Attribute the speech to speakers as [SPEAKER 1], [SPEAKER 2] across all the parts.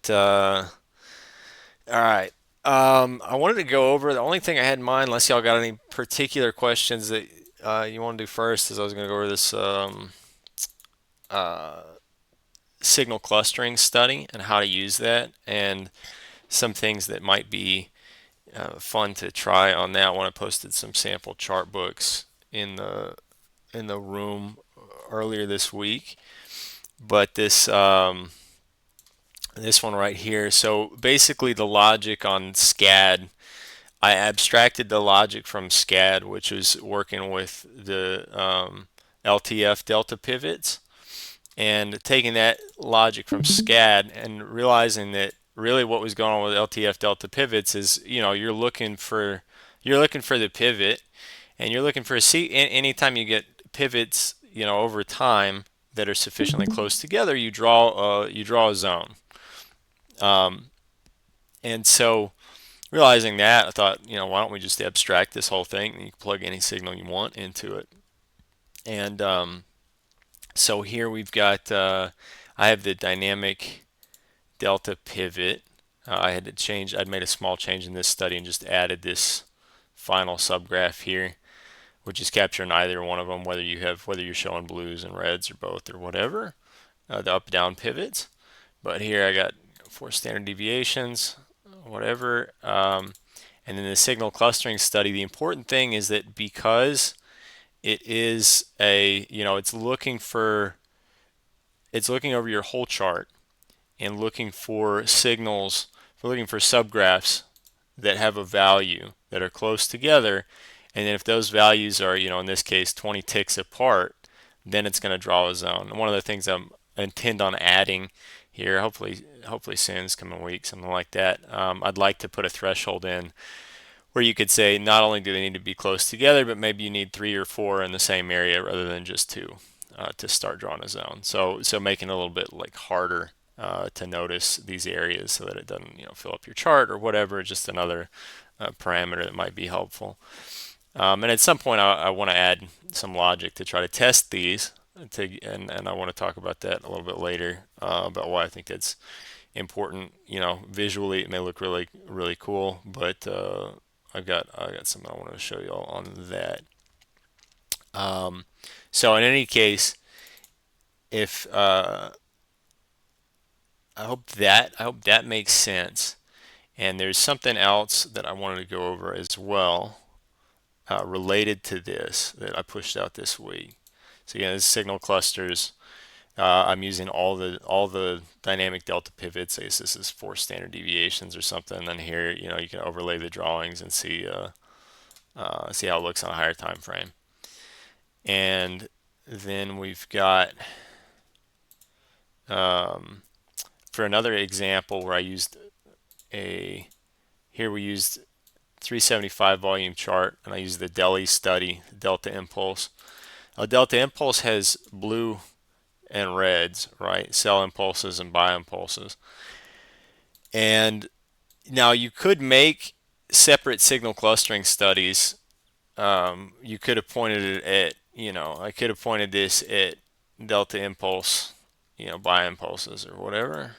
[SPEAKER 1] All right. I wanted to go over the only thing I had in mind, unless y'all got any particular questions that you want to do first, is I was going to go over this uh, signal clustering study and how to use that, and some things that might be fun to try on that one. I posted some sample chart books in the room earlier this week, but this one right here. So basically, the logic on SCAD, I abstracted the logic from SCAD, which was working with the LTF delta pivots, and taking that logic from SCAD and realizing that really what was going on with LTF delta pivots is, you're looking for the pivot, and you're looking for anytime you get pivots, over time that are sufficiently close together, you draw a zone. Um, and so realizing that, I thought, why don't we just abstract this whole thing and you can plug any signal you want into it. And so here we've got, I have the dynamic delta pivot. I'd made a small change in this study and just added this final subgraph here, which is capturing either one of them, whether you're showing blues and reds or both or whatever, the up down pivots. But here I got 4 standard deviations, whatever. And in the signal clustering study, the important thing is that because it is it's looking over your whole chart and looking for signals, looking for subgraphs that have a value that are close together. And then if those values are, in this case, 20 ticks apart, then it's going to draw a zone. And one of the things I intend on adding here, hopefully soon, this coming week, something like that, I'd like to put a threshold in where you could say not only do they need to be close together, but maybe you need 3 or 4 in the same area rather than just 2 to start drawing a zone. So making it a little bit like harder to notice these areas so that it doesn't fill up your chart or whatever. Just another parameter that might be helpful. And at some point, I want to add some logic to try to test these. And I want to talk about that a little bit later, about why I think that's important. Visually it may look really really cool, but I got something I want to show you all on that. Um, so in any case, if I hope that makes sense. And there's something else that I wanted to go over as well, related to this, that I pushed out this week. So again, this is signal clusters. I'm using all the dynamic delta pivots. I guess this is 4 standard deviations or something. And then here, you can overlay the drawings and see how it looks on a higher time frame. And then we've got, um, for another example where I used a here we used 375 volume chart, and I used the Delhi study, delta impulse. A delta impulse has blue and reds, right? Cell impulses and bi-impulses. And now you could make separate signal clustering studies. You could have pointed it at, I could have pointed this at delta impulse, bi-impulses or whatever.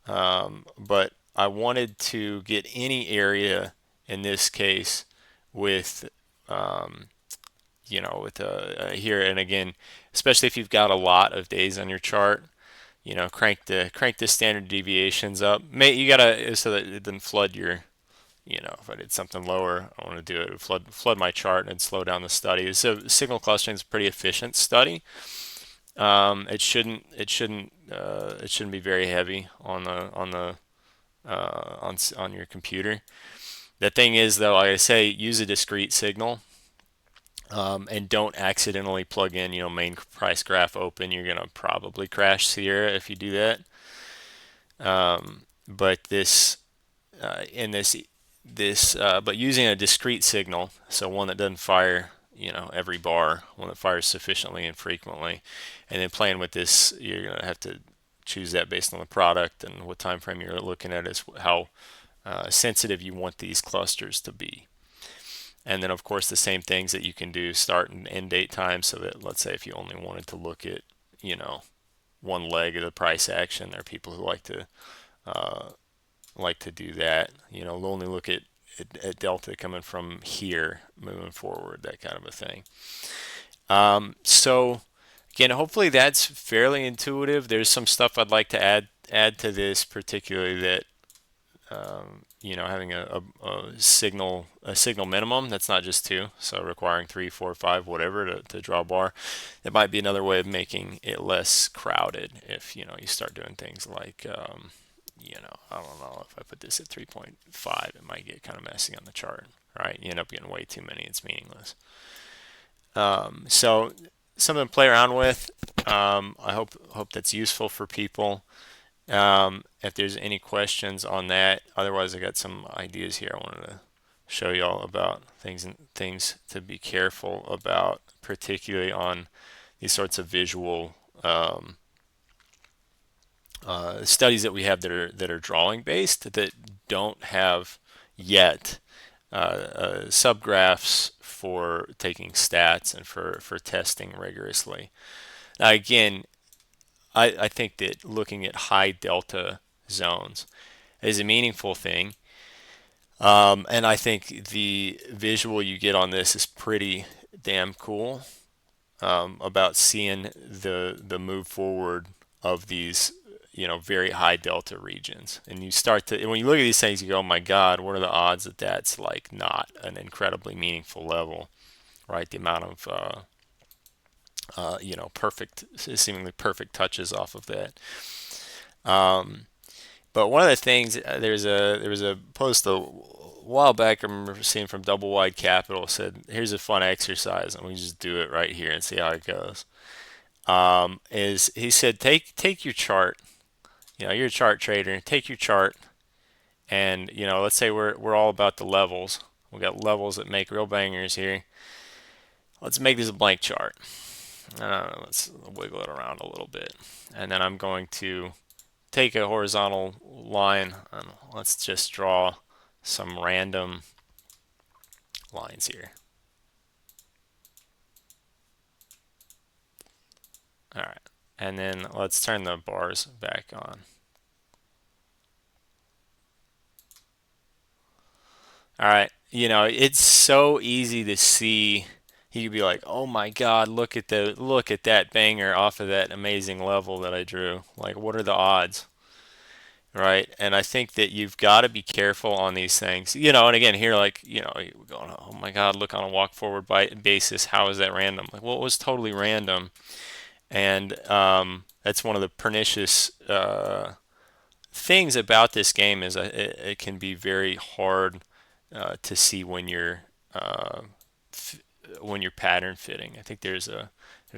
[SPEAKER 1] But I wanted to get any area in this case with, um, here, and again, especially if you've got a lot of days on your chart, crank the standard deviations up. You gotta, so that it doesn't flood your, if I did something lower, I want to do it, would flood my chart and slow down the study. So signal clustering is a pretty efficient study. It shouldn't be very heavy on your computer. The thing is, though, like I say, use a discrete signal, and don't accidentally plug in, main price graph open. You're gonna probably crash Sierra if you do that. But but using a discrete signal, so one that doesn't fire, every bar, one that fires sufficiently and frequently, and then playing with this, you're gonna have to choose that based on the product and what time frame you're looking at, is how sensitive you want these clusters to be. And then, of course, the same things that you can do start and end date time, so that, let's say, if you only wanted to look at, one leg of the price action, there are people who like to like to do that. Only look at delta coming from here, moving forward, that kind of a thing. So again, hopefully that's fairly intuitive. There's some stuff I'd like to add to this, particularly that having a signal minimum that's not just two, so requiring three, four, five, whatever to draw a bar. It might be another way of making it less crowded if you start doing things like I don't know, if I put this at 3.5, it might get kind of messy on the chart, right? You end up getting way too many, it's meaningless. So something to play around with. I hope that's useful for people. If there's any questions on that, otherwise I got some ideas here I wanted to show y'all about things to be careful about, particularly on these sorts of visual studies that we have that are drawing based that don't have yet subgraphs for taking stats and for testing rigorously. Now, again, I think that looking at high delta zones is a meaningful thing. And I think the visual you get on this is pretty damn cool, about seeing the move forward of these very high delta regions. And you start to, when you look at these things, you go, oh my God, what are the odds that that's like not an incredibly meaningful level, right? The amount of perfect, seemingly perfect touches off of that. But one of the things, there was a post a while back I remember seeing from Double Wide Capital, said, here's a fun exercise, and we just do it right here and see how it goes. Is he said, take your chart. You're a chart trader. Take your chart, and let's say we're all about the levels. We got levels that make real bangers here. Let's make this a blank chart. Let's wiggle it around a little bit, and then I'm going to take a horizontal line and let's just draw some random lines here. All right, and then let's turn the bars back on. All right, it's so easy to see. You could be like, "Oh my God, look at that banger off of that amazing level that I drew. Like, what are the odds?" Right? And I think that you've got to be careful on these things. And again, here, like, you're going, "Oh my God, look on a walk forward basis. How is that random?" Like, well, it was totally random. And that's one of the pernicious things about this game is it can be very hard to see uh, when you're pattern fitting. I think there's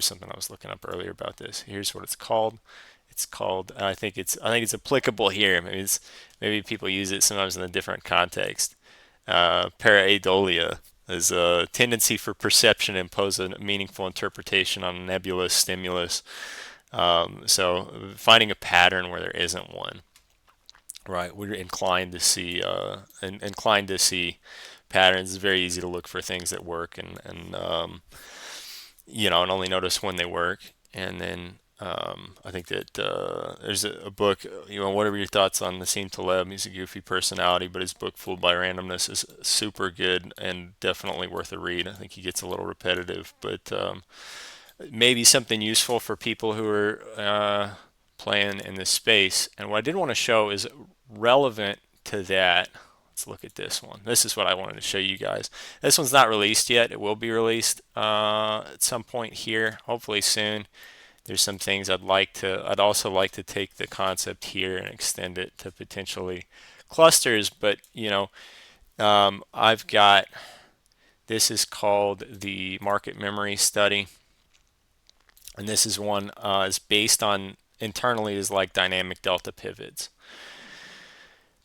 [SPEAKER 1] something I was looking up earlier about this. Here's what it's called. It's called. I think it's applicable here. Maybe people use it sometimes in a different context. Pareidolia is a tendency for perception to impose a meaningful interpretation on a nebulous stimulus. So finding a pattern where there isn't one. Right, we're inclined to see patterns. It's very easy to look for things that work and only notice when they work. And then I think that there's a book. What are your thoughts on Nassim Taleb? He's a goofy personality, but his book Fooled by Randomness is super good and definitely worth a read. I think he gets a little repetitive, but maybe something useful for people who are playing in this space. And what I did want to show is relevant to that. Let's look at this one. This is what I wanted to show you guys. This one's not released yet. It will be released at some point here, hopefully soon. There's some things I'd also like to take the concept here and extend it to potentially clusters. But I've got, this is called the market memory study. And this is one is based on, internally, is like dynamic delta pivots.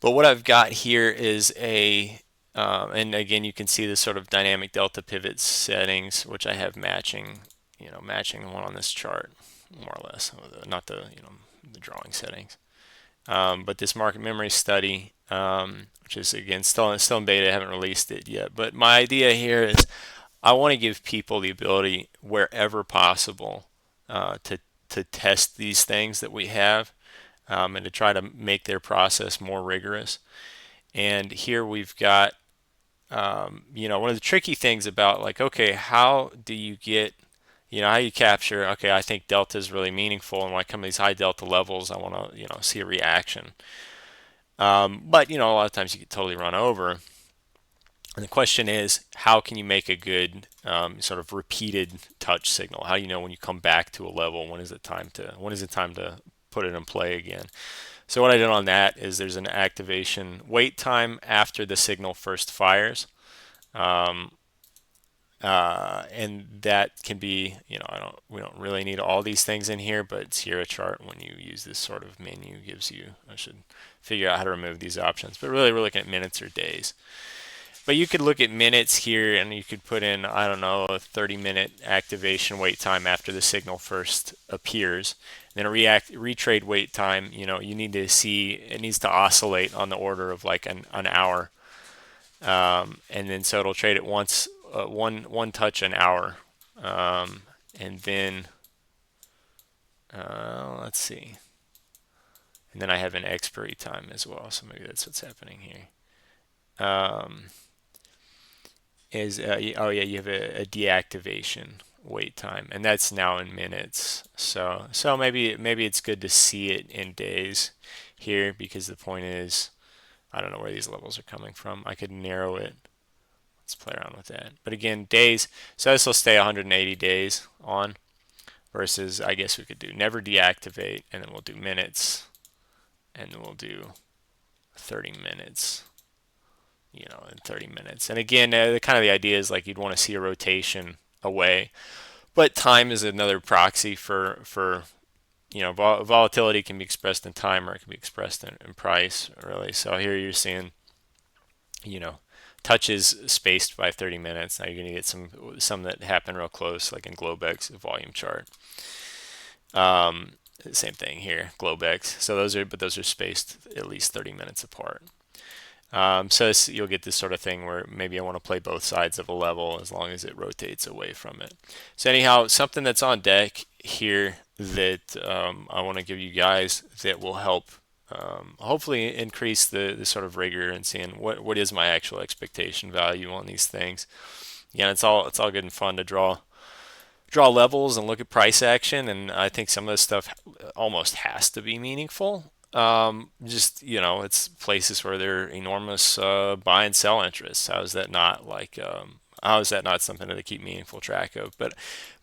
[SPEAKER 1] But what I've got here is and again, you can see the sort of dynamic delta pivot settings, which I have matching the one on this chart, more or less, not the drawing settings. But this market memory study, which is again still in beta, I haven't released it yet. But my idea here is I want to give people the ability, wherever possible, to test these things that we have. and to try to make their process more rigorous. And here we've got, one of the tricky things about like, okay, how do you get, how you capture, okay, I think delta is really meaningful, and when I come to these high delta levels, I want to, see a reaction. But, a lot of times you get totally run over. And the question is, how can you make a good sort of repeated touch signal? How do you know when you come back to a level, when is it time to put it in play again? So what I did on that is there's an activation wait time after the signal first fires. Um, and that can be, we don't really need all these things in here, but it's here a chart when you use this sort of menu gives you, I should figure out how to remove these options, but really we're looking at minutes or days. But you could look at minutes here and you could put in, I don't know, a 30-minute activation wait time after the signal first appears. And then a retrade wait time, you need to see, it needs to oscillate on the order of like an hour. And then so it'll trade it once, one touch an hour. And then, let's see. And then I have an expiry time as well. So maybe that's what's happening here. Oh yeah, you have a deactivation wait time, and that's now in minutes. So maybe it's good to see it in days here, because the point is, I don't know where these levels are coming from. I could narrow it. Let's play around with that. But again, days. So this will stay 180 days on, versus I guess we could do never deactivate, and then we'll do minutes, and then we'll do 30 minutes. In 30 minutes. And again, kind of the idea is like you'd want to see a rotation away, but time is another proxy for volatility can be expressed in time, or it can be expressed in price, really. So here you're seeing, touches spaced by 30 minutes. Now you're going to get some that happen real close, like in Globex volume chart. Same thing here, Globex. So those are spaced at least 30 minutes apart. So you'll get this sort of thing where maybe I want to play both sides of a level as long as it rotates away from it. So anyhow, something that's on deck here that I want to give you guys that will help hopefully increase the sort of rigor and seeing what is my actual expectation value on these things. Yeah, it's all good and fun to draw levels and look at price action, and I think some of this stuff almost has to be meaningful. Just it's places where there are enormous buy and sell interests. How is that not how is that not something to keep meaningful track of? But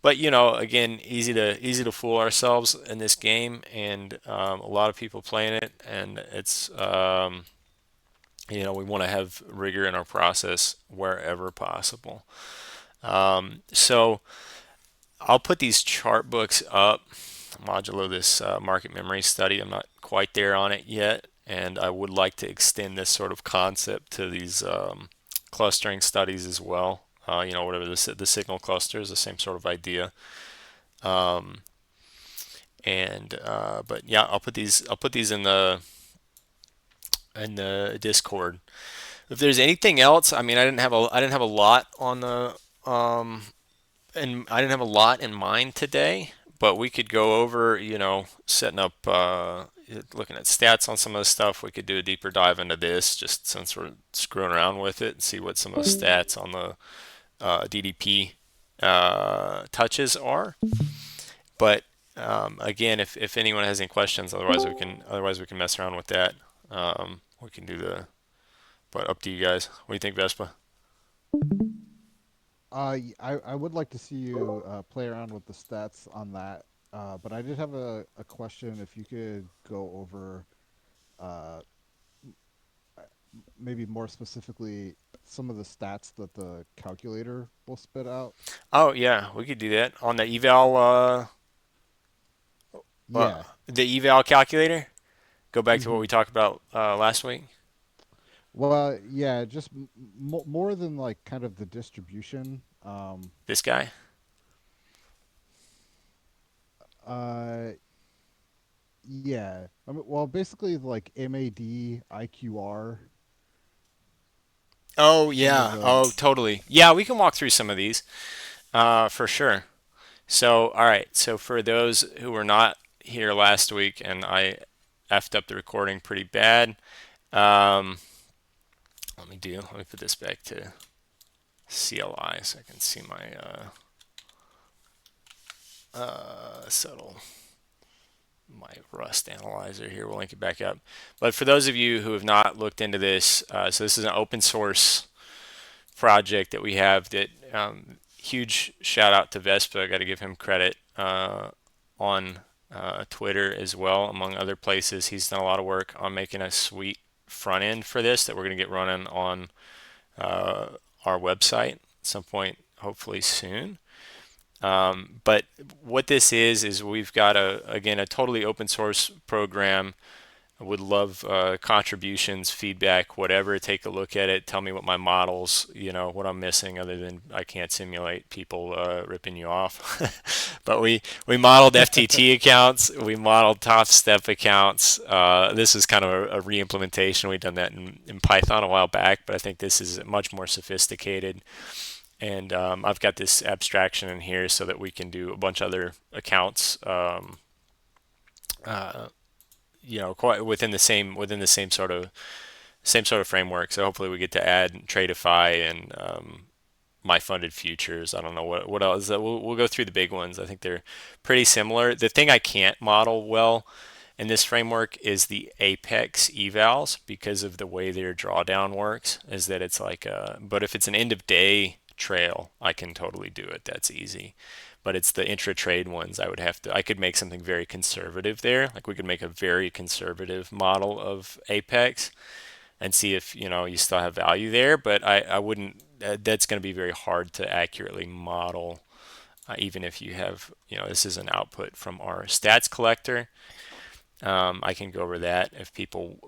[SPEAKER 1] again, easy to fool ourselves in this game, and a lot of people playing it, and it's we want to have rigor in our process wherever possible. So I'll put these chart books up modulo this market memory study. I'm not quite there on it yet, and I would like to extend this sort of concept to these clustering studies as well. Whatever the signal cluster is, the same sort of idea. But yeah, I'll put these in the Discord. If there's anything else, I mean, I didn't have a lot on the and I didn't have a lot in mind today, but we could go over, setting up, looking at stats on some of the stuff. We could do a deeper dive into this, just since we're screwing around with it, and see what some of the stats on the DDP touches are. But again, if anyone has any questions, otherwise we can mess around with that. We can do but up to you guys. What do you think, Vespa?
[SPEAKER 2] I would like to see you play around with the stats on that. But I did have a question. If you could go over uh, maybe more specifically some of the stats that the calculator will spit out.
[SPEAKER 1] Oh yeah, we could do that on the uh,
[SPEAKER 2] Yeah.
[SPEAKER 1] the eval calculator. Go back to what
[SPEAKER 2] hmm
[SPEAKER 1] we talked about last week.
[SPEAKER 2] Well, yeah, just more than like kind of the distribution.
[SPEAKER 1] This guy.
[SPEAKER 2] Uh, yeah. Well, basically like MAD, IQR,
[SPEAKER 1] Oh
[SPEAKER 2] some of
[SPEAKER 1] yeah.
[SPEAKER 2] the.
[SPEAKER 1] Oh totally. Yeah, we can walk through some of these for sure. So all right. So for those who were not here last week, and I effed up the recording pretty bad. Um, let me put this back to CLI so I can see my settle my Rust analyzer here. We'll link it back up. But for those of you who have not looked into this, so this is an open source project that we have that huge shout out to Vespa. I got to give him credit on Twitter as well, among other places. He's done a lot of work on making a sweet front end for this that we're going to get running on uh, our website at some point, hopefully soon. But what this is we've got again a totally open source program. I would love contributions, feedback, whatever. Take a look at it. Tell me what my models, what I'm missing, other than I can't simulate people ripping you off. But we modeled FTT accounts. We modeled top step accounts. This is kind of a re-implementation. We've done that in Python a while back, but I think this is much more sophisticated. And I've got this abstraction in here so that we can do a bunch of other accounts. Uh, quite within the same sort of framework. So hopefully we get to add Tradeify and my funded futures. I don't know what else. We'll go through the big ones. I think they're pretty similar. The thing I can't model well in this framework is the apex evals because of the way their drawdown works. Is that it's like but if it's an end of day trail, I can totally do it. That's easy. But it's the intra-trade ones I could make something very conservative there. Like we could make a very conservative model of Apex and see if, you still have value there. But I wouldn't, that's going to be very hard to accurately model, even if you have, this is an output from our stats collector. I can go over that if people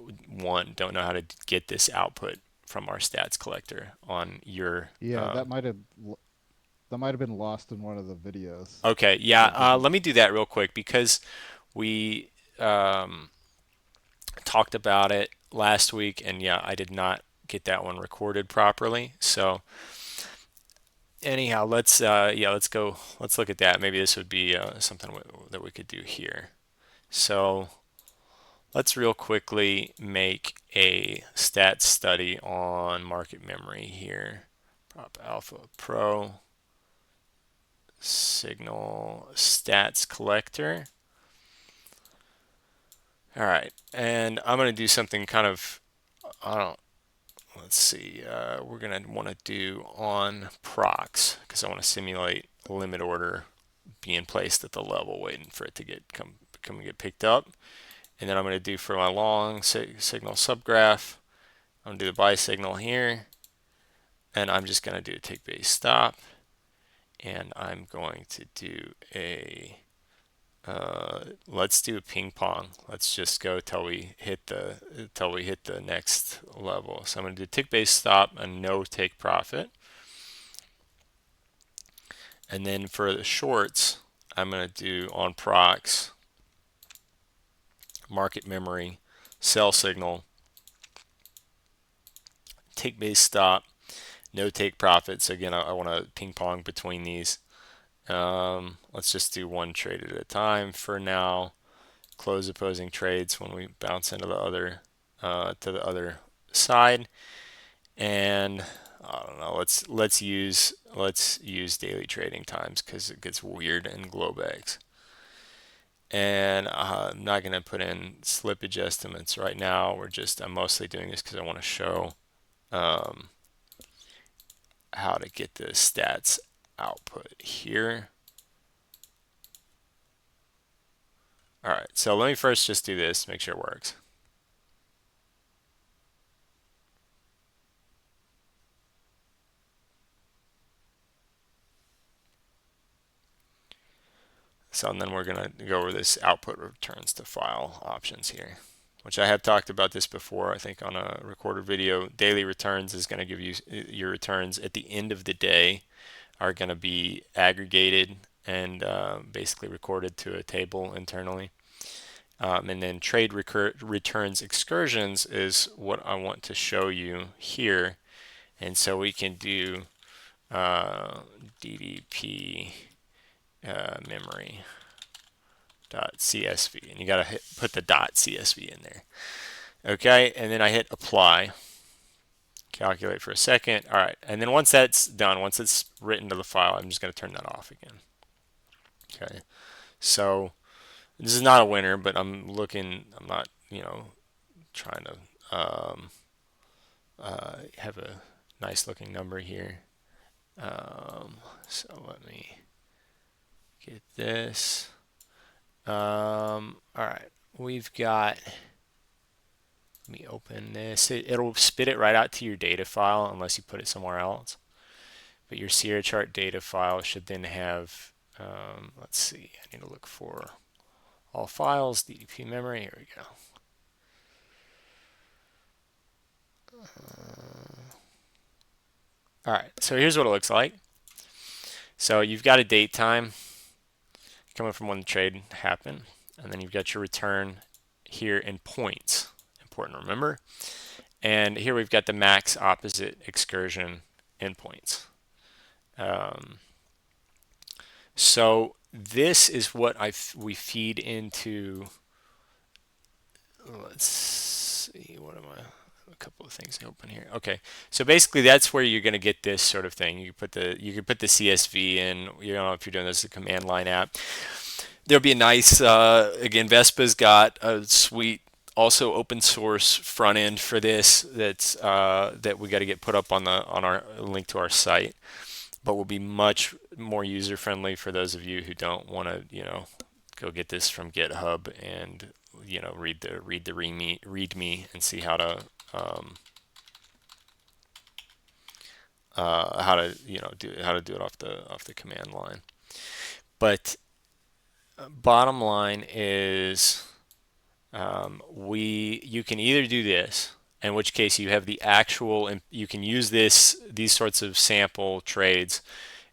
[SPEAKER 1] don't know how to get this output from our stats collector on your
[SPEAKER 2] Yeah, that might have been lost in one of the videos.
[SPEAKER 1] Okay, yeah.
[SPEAKER 2] But did you?
[SPEAKER 1] Let me do that real quick because we talked about it last week, and yeah, I did not get that one recorded properly. So anyhow, let's go. Let's look at that. Maybe this would be something that we could do here. So let's real quickly make a stat study on market memory here. Prop Alpha Pro Signal Stats Collector. All right, and I'm going to do something kind of, I don't, let's see, we're going to want to do on procs because I want to simulate a limit order being placed at the level waiting for it to come and get picked up. And then I'm going to do for my long signal subgraph, I'm going to do the buy signal here, and I'm just going to do a tick base stop, and I'm going to do let's do a ping pong. Let's just go till we hit the next level. So I'm going to do tick base stop and no take profit. And then for the shorts, I'm going to do on procs, market memory, sell signal, tick base stop, no take profit. So again, I want to ping pong between these. Let's just do one trade at a time for now. Close opposing trades when we bounce into the other to the other side. And I don't know. Let's use daily trading times because it gets weird in Globex. And I'm not going to put in slippage estimates right now. I'm mostly doing this because I want to show um, how to get the stats output here. All right, so let me first just do this, make sure it works. So and then we're going to go over this output returns to file options here, which I have talked about this before, I think on a recorded video. Daily returns is going to give you your returns at the end of the day are going to be aggregated and basically recorded to a table internally. And then trade returns excursions is what I want to show you here. And so we can do DDP memory .csv, and you got to put the .csv in there. Okay, and then I hit apply. Calculate for a second. All right, and then once that's done, once it's written to the file, I'm just going to turn that off again. Okay, so this is not a winner, but I'm looking. I'm not, trying to have a nice looking number here. So let me get this. All right, we've got. Let me open this. It'll spit it right out to your data file unless you put it somewhere else. But your Sierra chart data file should then have. Let's see. I need to look for all files, DDP memory. Here we go. All right, so here's what it looks like. So you've got a date time coming from when the trade happened, and then you've got your return here in points. Important to remember. And here we've got the max opposite excursion in points. Um, so this is what we feed into. Let's see, what am I? A couple of things open here. Okay, so basically that's where you're going to get this sort of thing. You can put the CSV in. You know, if you're doing this as a command line app, there'll be a nice. Again, Vespa's got a sweet, also open source front end for this. That we got to get put up on our link to our site, but will be much more user friendly for those of you who don't want to, go get this from GitHub and read the README and see um, how to do it off the command line. But bottom line is you can either do this, in which case you have the actual, you can use these sorts of sample trades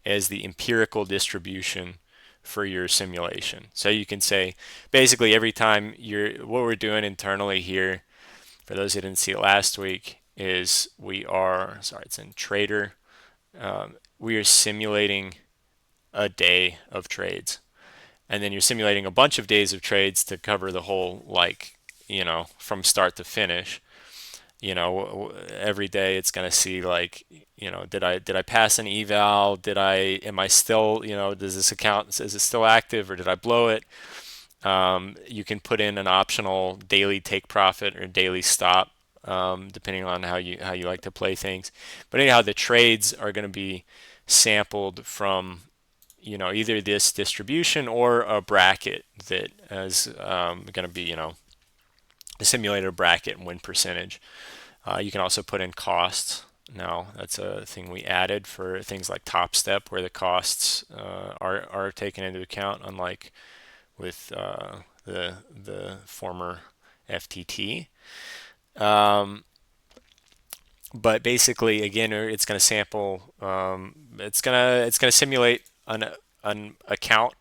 [SPEAKER 1] as the empirical distribution for your simulation. So you can say basically every time what we're doing internally here, for those who didn't see it last week, is it's in Trader. We are simulating a day of trades, and then you're simulating a bunch of days of trades to cover the whole, from start to finish. Every day it's going to see, did I pass an eval? Am I still, does this account, is it still active, or did I blow it? You can put in an optional daily take profit or daily stop, depending on how you like to play things. But anyhow, the trades are going to be sampled from either this distribution or a bracket that is going to be the simulator bracket and win percentage. You can also put in costs. Now that's a thing we added for things like Top Step, where the costs are taken into account, unlike with the former FTT. But basically, again, it's going to sample. It's going to simulate an account.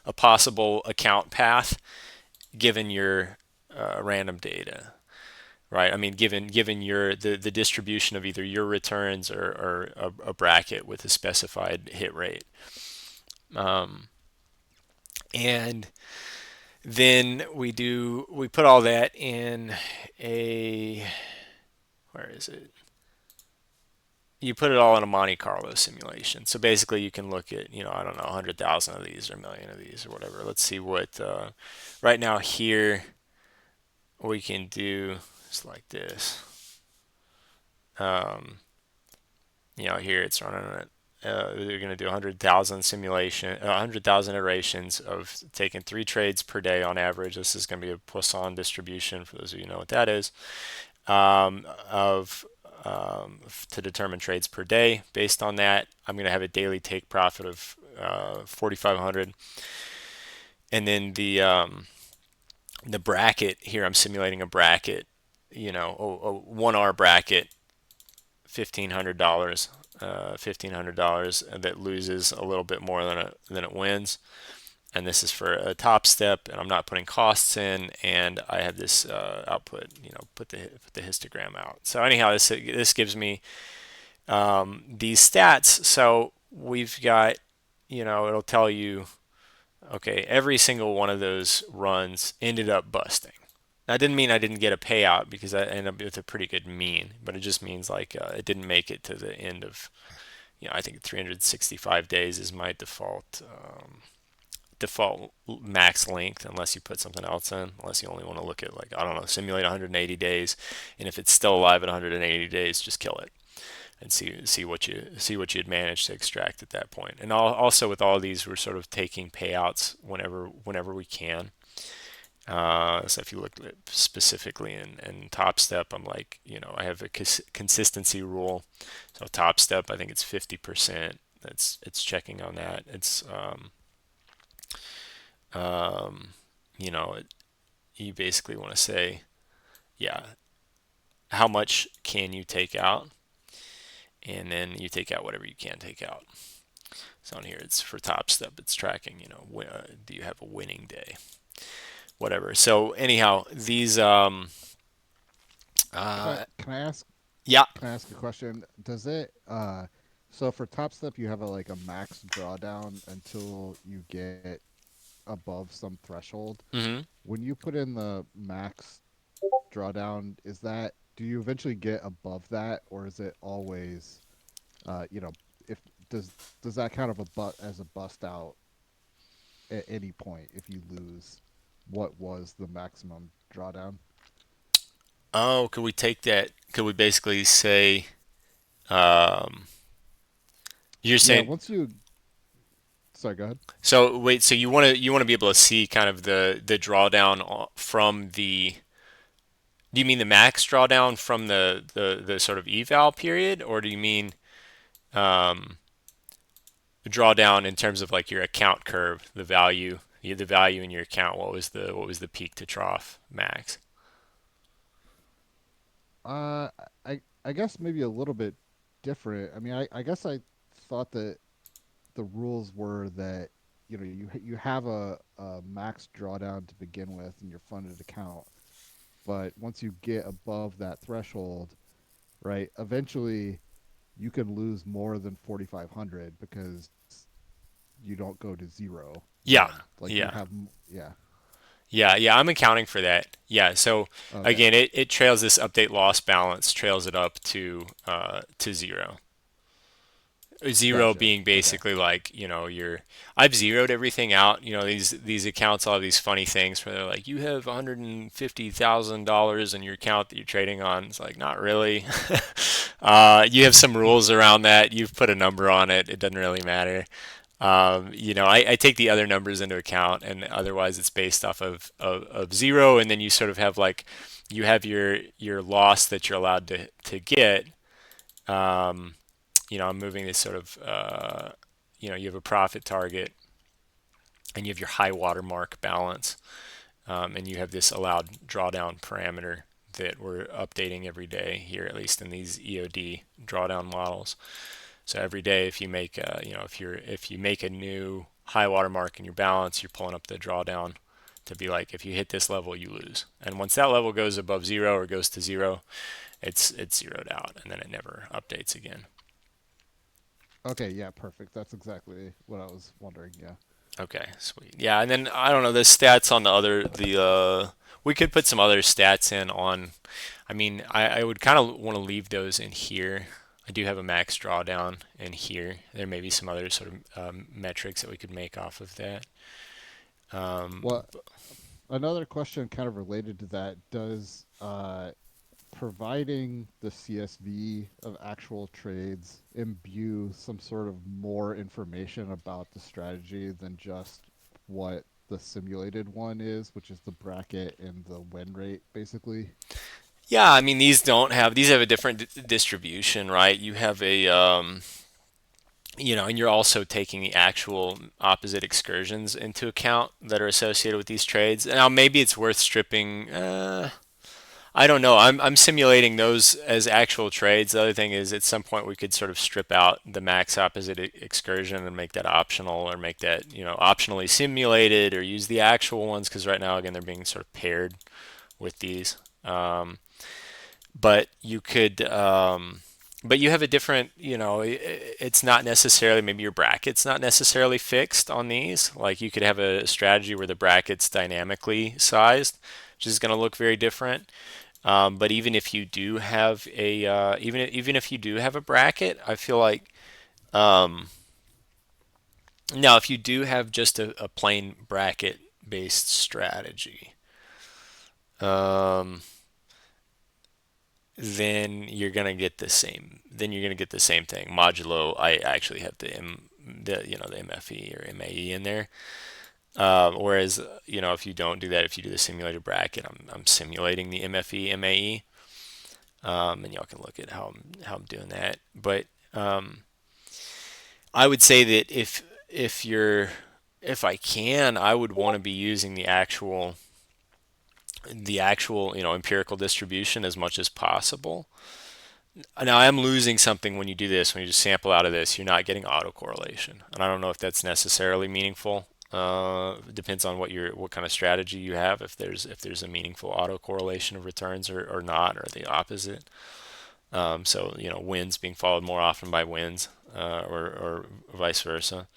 [SPEAKER 1] A possible account path given your random data, right? I mean, given the distribution of either your returns or a bracket with a specified hit rate. And then we put all that in a, where is it? You put it all in a Monte Carlo simulation. So basically you can look at, I don't know, 100,000 of these or a million of these or whatever. Let's see what, right now here, we can do just like this. Here it's running it. They're going to do 100,000 simulation, 100,000 iterations of taking 3 trades per day on average. This is going to be a Poisson distribution, for those of you who know what that is, of to determine trades per day. Based on that, I'm going to have a daily take profit of 4,500, and then the bracket here, I'm simulating a bracket, a 1 hour bracket, $1,500. $1,500 that loses a little bit more than it wins, and this is for a top step, and I'm not putting costs in, and I have this output, put the histogram out. So anyhow, this gives me these stats. So we've got it'll tell you, okay, every single one of those runs ended up busting. That didn't mean I didn't get a payout because I ended up with a pretty good mean, but it just means like it didn't make it to the end of, I think 365 days is my default max length unless you put something else in, unless you only want to look at like, I don't know, simulate 180 days, and if it's still alive at 180 days, just kill it and see what you'd managed to extract at that point. And also with all of these, we're sort of taking payouts whenever we can. So if you look at specifically in Top Step, I'm like, I have a consistency rule. So Top Step, I think it's 50%. It's checking on that. It's um, you know, you basically want to say, yeah, how much can you take out, and then you take out whatever you can take out. So on here, it's for Top Step, it's tracking, do you have a winning day, whatever. So anyhow, these
[SPEAKER 2] If I
[SPEAKER 1] uh,
[SPEAKER 2] can I ask
[SPEAKER 1] yeah.
[SPEAKER 2] can I ask a question? Does it so for Top Step you have a like a max drawdown until you get above some threshold.
[SPEAKER 1] Hmm.
[SPEAKER 2] When you put in the max drawdown, is that do you eventually get above that, or is it always you know if does does that kind of a as a bust out at any point if you lose what was the maximum drawdown?
[SPEAKER 1] Oh, could we take that? Could we basically say, um, you're
[SPEAKER 2] Yeah,
[SPEAKER 1] saying,
[SPEAKER 2] once you sorry, go ahead.
[SPEAKER 1] so wait, so you want to be able to see kind of the drawdown from the, do you mean the max drawdown from the sort of eval period, or do you mean um, drawdown in terms of like your account curve, the value in your account? What was the peak to trough max?
[SPEAKER 2] Uh, I guess maybe a little bit different. I mean, I guess I thought that the rules were that you have a max drawdown to begin with in your funded account, but once you get above that threshold, right, eventually you can lose more than 4,500 because you don't go to zero
[SPEAKER 1] Yeah,
[SPEAKER 2] then. Like you
[SPEAKER 1] yeah,
[SPEAKER 2] have yeah.
[SPEAKER 1] yeah, yeah. I'm accounting for that. Yeah. So
[SPEAKER 2] Okay.
[SPEAKER 1] again, it trails this update loss balance, trails it up to zero. Zero
[SPEAKER 2] Gotcha.
[SPEAKER 1] being
[SPEAKER 2] Okay.
[SPEAKER 1] basically like, I've zeroed everything out. These accounts all have these funny things where they're like, you have $150,000 in your account that you're trading on. It's like, not really. You have some rules around that. You've put a number on it. It doesn't really matter. I take the other numbers into account, and otherwise it's based off of zero, and then you sort of have like, you have your loss that you're allowed to get. Um, I'm moving this sort of, you have a profit target, and you have your high watermark balance, and you have this allowed drawdown parameter that we're updating every day here, at least in these EOD drawdown models. So every day, if you make, if you make a new high watermark in your balance, you're pulling up the drawdown to be like, if you hit this level, you lose. And once that level goes above zero or goes to zero, it's zeroed out, and then it never updates again.
[SPEAKER 2] Okay, yeah, perfect. That's exactly what I was wondering. Yeah.
[SPEAKER 1] Okay, sweet. Yeah, and then I don't know the stats on we could put some other stats in on. I mean, I would kind of want to leave those in here. I do have a max drawdown in here. There may be some other sort of metrics that we could make off of that. Um,
[SPEAKER 2] Well, another question kind of related to that, does providing the CSV of actual trades imbue some sort of more information about the strategy than just what the simulated one is, which is the bracket and the win rate, basically?
[SPEAKER 1] yeah, I mean these have a different distribution, right? You have and you're also taking the actual opposite excursions into account that are associated with these trades. Now maybe it's worth stripping. I don't know. I'm simulating those as actual trades. The other thing is, at some point we could sort of strip out the max opposite excursion and make that optional, or make that optionally simulated, or use the actual ones, because right now again they're being sort of paired with these. But you could. but you have a different, it's not necessarily, maybe your bracket's not necessarily fixed on these. Like you could have a strategy where the bracket's dynamically sized, which is going to look very different. But even if you do have even if you do have a bracket, I feel like now if you do have just a plain bracket based strategy, um, then you're gonna get the same. Then you're gonna get the same thing. Modulo, I actually have the MFE or MAE in there. Whereas if you don't do that, if you do the simulated bracket, I'm simulating the MFE MAE, and y'all can look at how I'm doing that. But I would say that if I can, I would want to be using the actual empirical distribution as much as possible. Now I am losing something when you do this. When you just sample out of this, you're not getting autocorrelation, and I don't know if that's necessarily meaningful. It depends on what kind of strategy you have. If there's a meaningful autocorrelation of returns or not, or the opposite. So wins being followed more often by wins, or vice versa.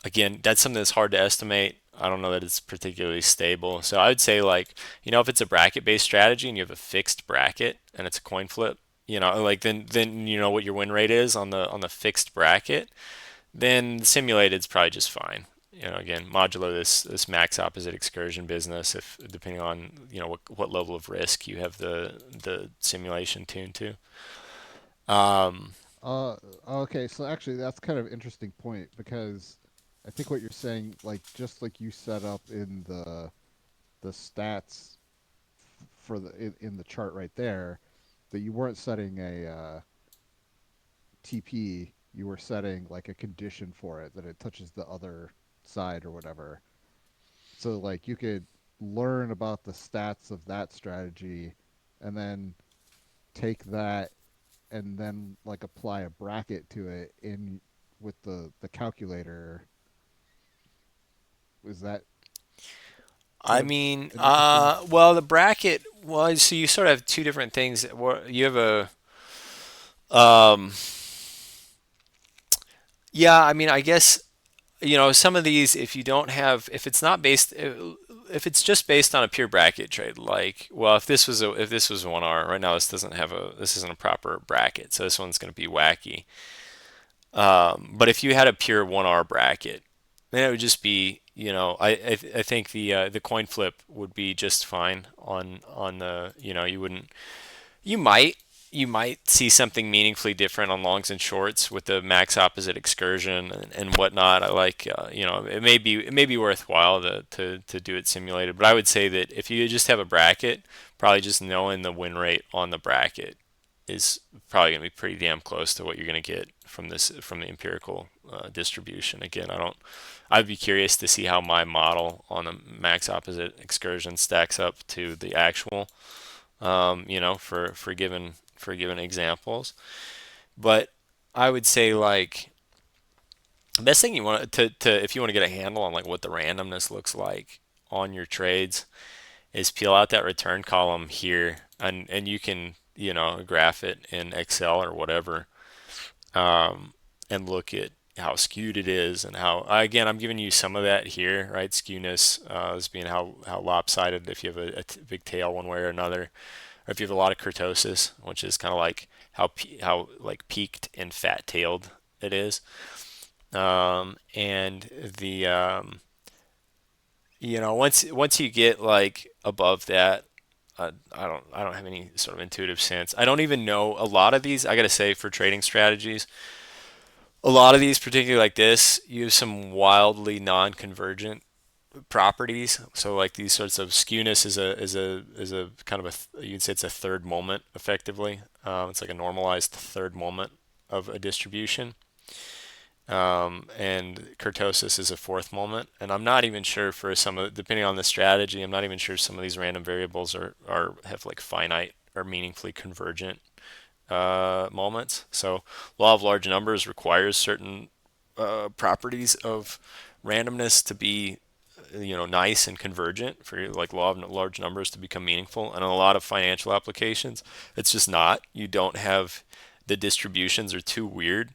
[SPEAKER 1] Again, that's something that's hard to estimate. I don't know that it's particularly stable. So I would say, like, if it's a bracket based strategy and you have a fixed bracket and it's a coin flip, like, then you know what your win rate is on the fixed bracket, then simulated is probably just fine. Again, modulo this max opposite excursion business, if depending on what level of risk you have the simulation tuned to. Um,
[SPEAKER 2] Uh, okay, so actually that's kind of interesting point because I think what you're saying, like just like you set up in the stats for in the chart right there, that you weren't setting a TP, you were setting like a condition for it that it touches the other side or whatever. So like you could learn about the stats of that strategy and then take that and then like apply a bracket to it in with the calculator. Is that kind
[SPEAKER 1] I
[SPEAKER 2] of
[SPEAKER 1] mean,
[SPEAKER 2] an interesting?
[SPEAKER 1] well, the bracket was, so you sort of have two different things. You have um, yeah, I mean, I guess, some of these, if you don't have, if it's just based on a pure bracket trade, like, well, if this was 1R, right now this isn't a proper bracket, so this one's going to be wacky. But if you had a pure 1R bracket, then it would just be, I think the coin flip would be just fine on the, you wouldn't, you might you might see something meaningfully different on longs and shorts with the max opposite excursion and whatnot. I like, it may be worthwhile to do it simulated, but I would say that if you just have a bracket, probably just knowing the win rate on the bracket is probably going to be pretty damn close to what you're going to get from the empirical distribution. Again, I'd be curious to see how my model on the max opposite excursion stacks up to the actual, for given examples. But I would say, like, the best thing you want to if you want to get a handle on like what the randomness looks like on your trades is peel out that return column here, and you can graph it in Excel or whatever, and look at how skewed it is and how, again, I'm giving you some of that here, right? Skewness as being how lopsided, if you have a big tail one way or another, or if you have a lot of kurtosis, which is kind of like how like peaked and fat tailed it is. And the once you get like above that, I don't have any sort of intuitive sense. I don't even know a lot of these. I gotta say, for trading strategies, a lot of these, particularly like this, use some wildly non-convergent properties. So like these sorts of skewness is a kind of you'd say it's a third moment effectively. It's like a normalized third moment of a distribution. And kurtosis is a fourth moment. And I'm not even sure for some of, depending on the strategy, I'm not even sure some of these random variables are have like finite or meaningfully convergent moments. So law of large numbers requires certain properties of randomness to be nice and convergent for like law of large numbers to become meaningful. And in a lot of financial applications, it's just not. You don't have the distributions are too weird,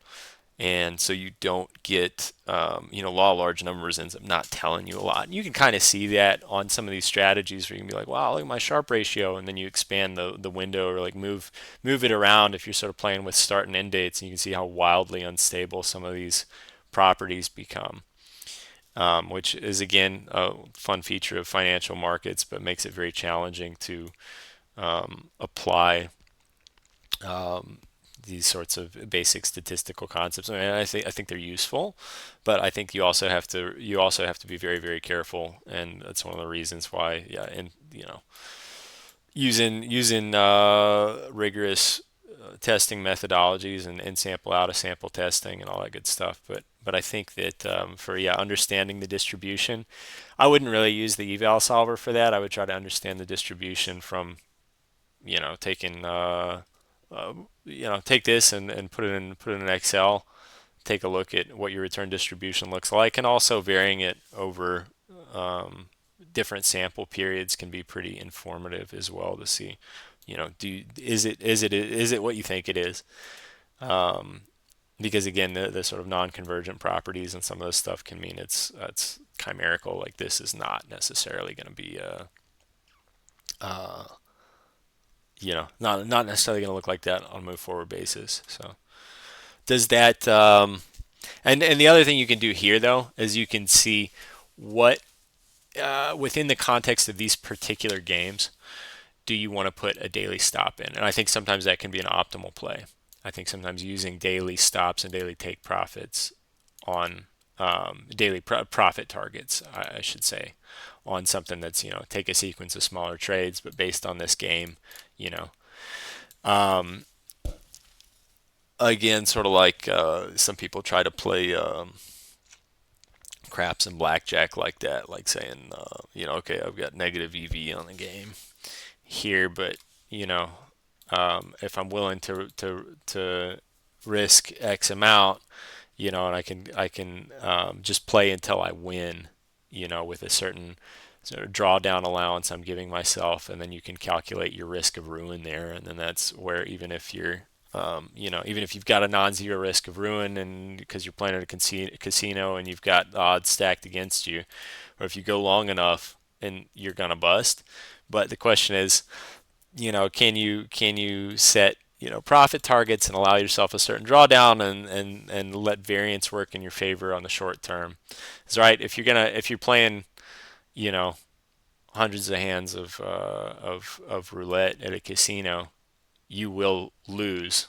[SPEAKER 1] and so you don't get law of large numbers ends up not telling you a lot. And you can kind of see that on some of these strategies where you can be like, wow, look at my Sharpe ratio, and then you expand the window or like move it around if you're sort of playing with start and end dates, and you can see how wildly unstable some of these properties become. Which is again a fun feature of financial markets, but makes it very challenging to apply these sorts of basic statistical concepts. I mean, I think they're useful, but I think you also have to be very very careful, and that's one of the reasons why, yeah, and using rigorous testing methodologies and sample out of sample testing and all that good stuff. But I think that for understanding the distribution, I wouldn't really use the eval solver for that. I would try to understand the distribution from taking take this and put it in Excel, take a look at what your return distribution looks like, and also varying it over different sample periods can be pretty informative as well to see, is it what you think it is? Because again, the sort of non-convergent properties and some of this stuff can mean it's chimerical. Like this is not necessarily going to be not necessarily going to look like that on a move forward basis. So does that and the other thing you can do here though is you can see what within the context of these particular games do you want to put a daily stop in? And I think sometimes that can be an optimal play. I think sometimes using daily stops and daily take profits on daily profit targets, I should say, on something that's take a sequence of smaller trades, but based on this game, you know, um, again, sort of like some people try to play craps and blackjack like that, like saying, okay, I've got negative EV on the game here, but you know, if I'm willing to risk X amount, and I can just play until I win, with a certain sort of drawdown allowance I'm giving myself, and then you can calculate your risk of ruin there, and then that's where even if you've got a non-zero risk of ruin, and because you're playing at a casino and you've got odds stacked against you, or if you go long enough and you're gonna bust. But the question is, can you set profit targets and allow yourself a certain drawdown and let variance work in your favor on the short term? That's right. If you're playing you know hundreds of hands of roulette at a casino, you will lose.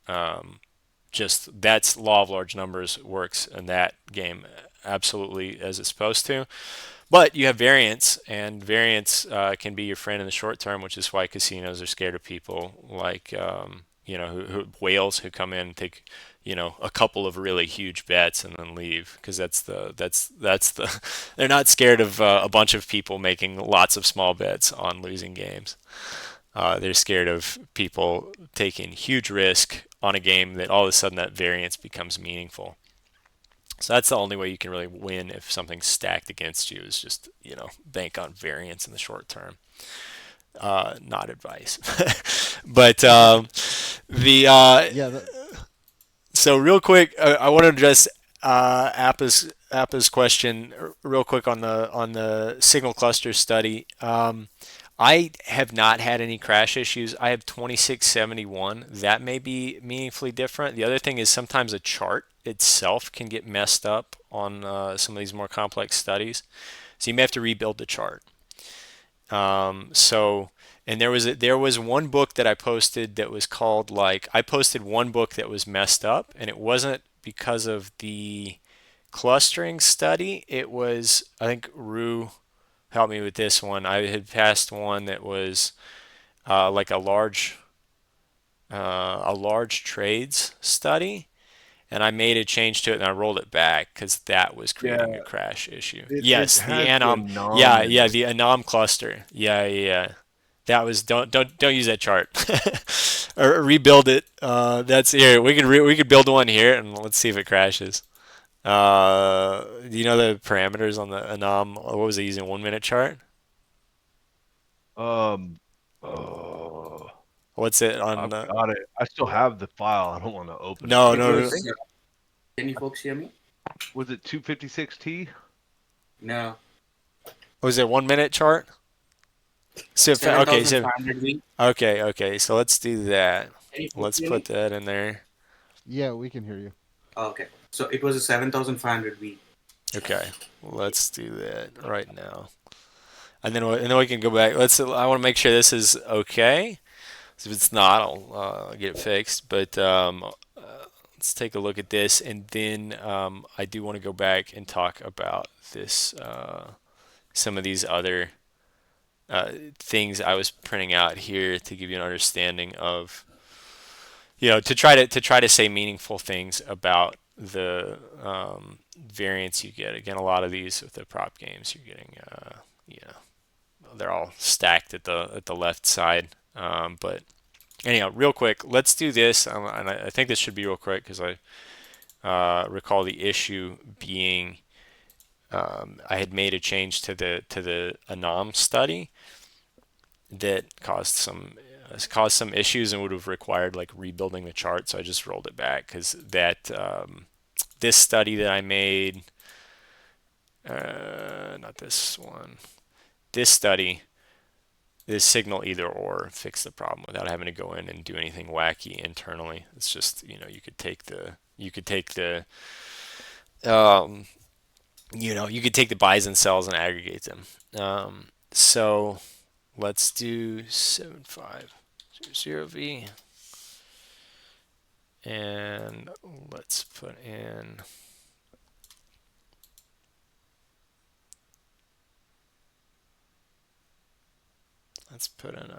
[SPEAKER 1] Um, just that's law of large numbers works in that game absolutely as it's supposed to. But you have variance, and variance can be your friend in the short term, which is why casinos are scared of people like whales who come in and take a couple of really huge bets and then leave, because that's the they're not scared of a bunch of people making lots of small bets on losing games. They're scared of people taking huge risk on a game that all of a sudden that variance becomes meaningful. So that's the only way you can really win if something's stacked against you is just, bank on variance in the short term. Not advice. But the
[SPEAKER 2] Yeah,
[SPEAKER 1] so real quick, I want to address Appa's question real quick on the signal cluster study. I have not had any crash issues. I have 2671. That may be meaningfully different. The other thing is sometimes a chart itself can get messed up on some of these more complex studies. So you may have to rebuild the chart. So, and there was one book that I posted that was called, like, I posted one book that was messed up, and it wasn't because of the clustering study. It was, I think Rue helped me with this one. I had passed one that was like a large trades study, and I made a change to it and I rolled it back because that was creating a
[SPEAKER 3] Yeah,
[SPEAKER 1] crash issue.
[SPEAKER 3] it
[SPEAKER 1] Yes, the
[SPEAKER 3] had the
[SPEAKER 1] anom, yeah,
[SPEAKER 3] anom in
[SPEAKER 1] yeah,
[SPEAKER 3] it.
[SPEAKER 1] the anom cluster. Yeah, yeah, yeah. That was don't use that chart or rebuild it. That's here. We could build one here and let's see if it crashes. Do you know the parameters on the Anam? What was it using? 1 minute chart?
[SPEAKER 3] Um, oh,
[SPEAKER 1] What's it on?
[SPEAKER 3] I've got it. I still have the file. I don't want to open it
[SPEAKER 1] No,
[SPEAKER 3] though.
[SPEAKER 4] It
[SPEAKER 1] no,
[SPEAKER 3] I
[SPEAKER 1] no.
[SPEAKER 3] think
[SPEAKER 4] was. Can you folks hear me?
[SPEAKER 3] was it 256T?
[SPEAKER 4] No.
[SPEAKER 1] Was it 1 minute chart? So okay, so
[SPEAKER 4] 7,500 V.
[SPEAKER 1] okay. So let's do that.
[SPEAKER 4] Can you folks
[SPEAKER 1] Let's
[SPEAKER 4] hear
[SPEAKER 1] put
[SPEAKER 4] me?
[SPEAKER 1] that in there.
[SPEAKER 2] Yeah, we can hear you.
[SPEAKER 4] Oh, okay. So it was a 7,500 V.
[SPEAKER 1] Okay, let's do that right now, and then we can go back. Let's. I want to make sure this is okay. If it's not, I'll get it fixed. But let's take a look at this, and then I do want to go back and talk about this. Some of these other things I was printing out here to give you an understanding of, to try to say meaningful things about the variants you get. Again, a lot of these with the prop games, you're getting, you know, they're all stacked at the left side. But anyhow, real quick, let's do this, and I think this should be real quick because I recall the issue being I had made a change to the Anam study that caused some issues and would have required like rebuilding the chart. So I just rolled it back because that this study that I made, not this one, this study, this signal either or fixed the problem without having to go in and do anything wacky internally. It's just um, you could take the buys and sells and aggregate them. So let's do 7500V and let's put in, a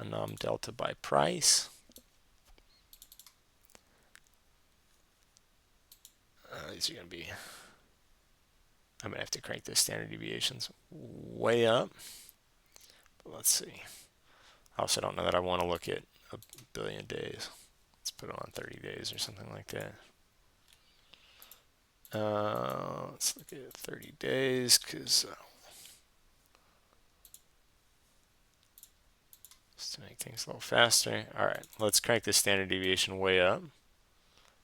[SPEAKER 1] num delta by price. These are going to be, I'm going to have to crank the standard deviations way up. But let's see. I also don't know that I want to look at a billion days. Let's put it on 30 days or something like that. Let's look at 30 days because just to make things a little faster. All right, let's crank the standard deviation way up.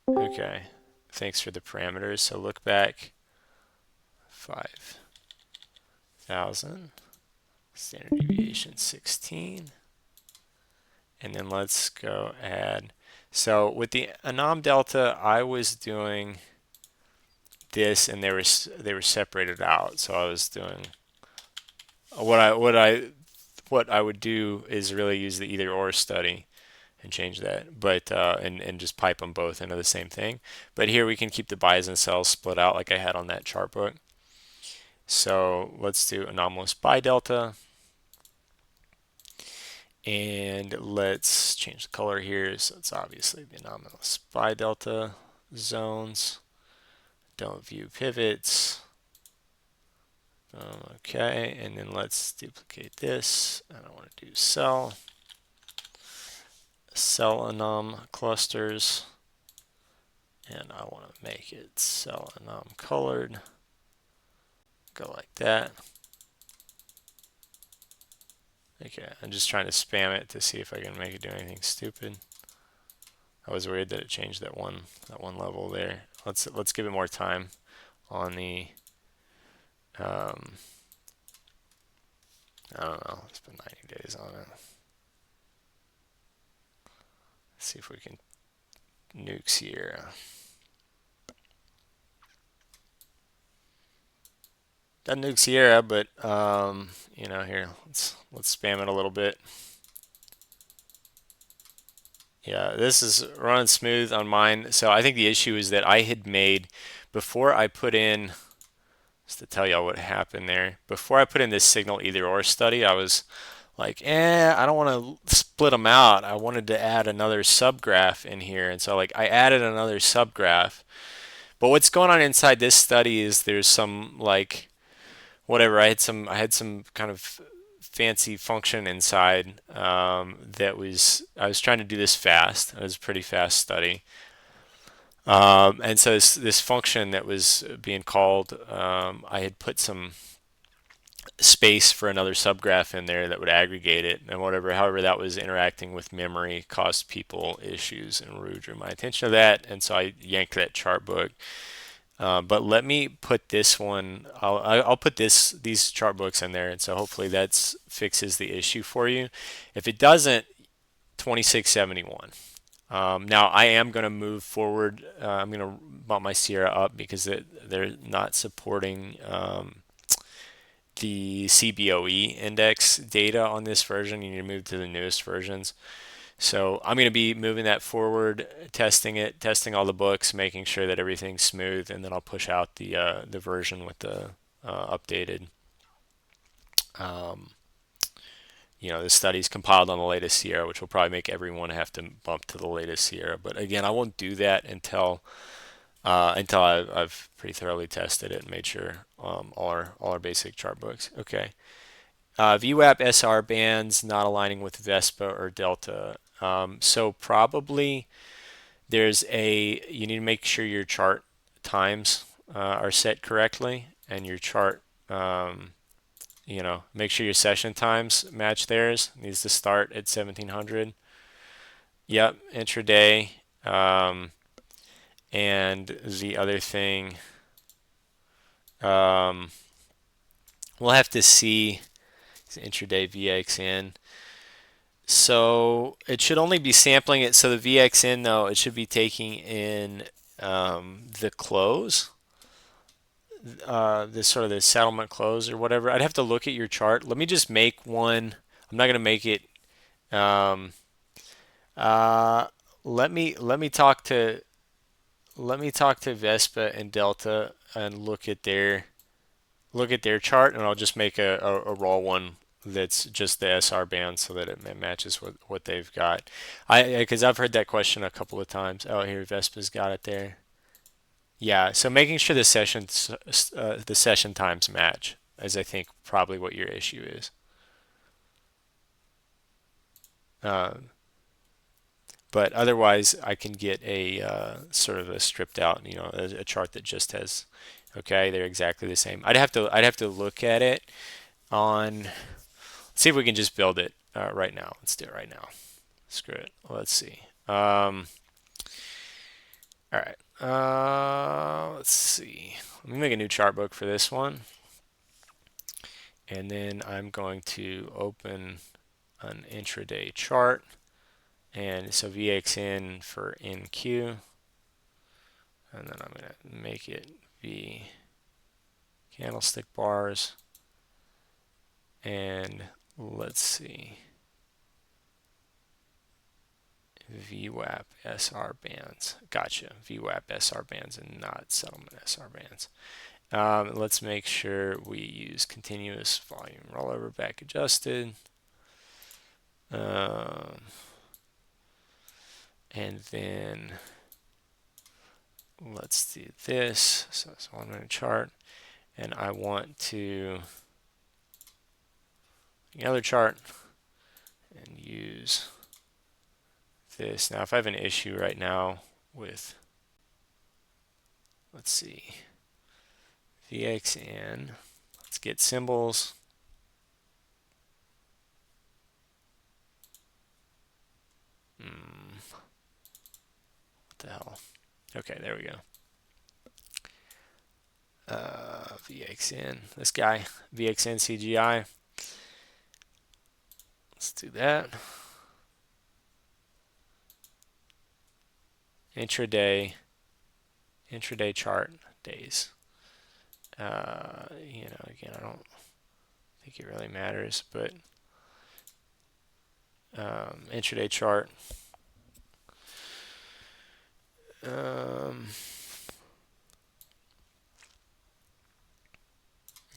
[SPEAKER 1] Okay, thanks for the parameters. So look back 5,000, standard deviation 16, and then let's go add. So with the Anam delta, I was doing this, and they were separated out. So I was doing what I would do is really use the either or study and change that, but and just pipe them both into the same thing. But here we can keep the buys and sells split out like I had on that chart book. So let's do anomalous buy delta, and let's change the color here. So it's obviously the anomalous buy delta zones. Don't view pivots. Okay, and then let's duplicate this. I don't want to do sell anum clusters, and I want to make it cell anum colored. Go like that. Okay, I'm just trying to spam it to see if I can make it do anything stupid. I was worried that it changed that one level there. Let's give it more time on the um, I don't know. It's been 90 days on it. Let's see if we can nuke Sierra. Doesn't nuke Sierra, but here let's spam it a little bit. Yeah, this is running smooth on mine. So I think the issue is that I had made before I put in, just to tell y'all what happened there, before I put in this signal either or study, I was like, I don't want to split them out. I wanted to add another subgraph in here, and so like I added another subgraph. But what's going on inside this study is there's some like whatever. I had some kind of fancy function inside that was I was trying to do this fast. It was a pretty fast study. And so this function that was being called, I had put some space for another subgraph in there that would aggregate it and whatever. However, that was interacting with memory, caused people issues, and really drew my attention to that. And so I yanked that chart book. But let me put this one. I'll put these chart books in there, and so hopefully that fixes the issue for you. If it doesn't, 2671. Now I am going to move forward. I'm going to bump my Sierra up because they're not supporting the CBOE index data on this version. You need to move to the newest versions. So I'm going to be moving that forward, testing it, testing all the books, making sure that everything's smooth, and then I'll push out the version with the updated, um, the studies compiled on the latest Sierra, which will probably make everyone have to bump to the latest Sierra. But again, I won't do that until I've pretty thoroughly tested it and made sure all our basic chart books. Okay. VWAP SR bands not aligning with Vespa or Delta. So probably you need to make sure your chart times are set correctly and your chart, make sure your session times match theirs. It needs to start at 1700. Yep, intraday. And the other thing, um, we'll have to see intraday VXN. So it should only be sampling it. So the VXN though, it should be taking in the close, this sort of the settlement close or whatever. I'd have to look at your chart. Let me just make one. I'm not going to make it. Um, uh, let me talk to Vespa and Delta and look at their chart, and I'll just make a raw one that's just the SR band so that it matches what they've got. Because I've heard that question a couple of times. Oh, here Vespa's got it there. Yeah, so making sure the session times match is I think probably what your issue is. Um, but otherwise, I can get a sort of a stripped out, a chart that just has, okay, they're exactly the same. I'd have to look at it on. See if we can just build it right now. Let's do it right now. Screw it. Let's see. All right. Let's see. Let me make a new chart book for this one. And then I'm going to open an intraday chart. And so VXN for NQ. And then I'm going to make it V candlestick bars. And let's see. VWAP SR bands. Gotcha. VWAP SR bands and not settlement SR bands. Let's make sure we use continuous volume rollover back adjusted. And then let's do this. So it's one minute chart. And I want to another chart and use this. Now, if I have an issue right now with, let's see, VXN, let's get symbols. What the hell? Okay, there we go. VXN, this guy, VXN CGI. Let's do that. Intraday chart days. Again, I don't think it really matters, but intraday chart.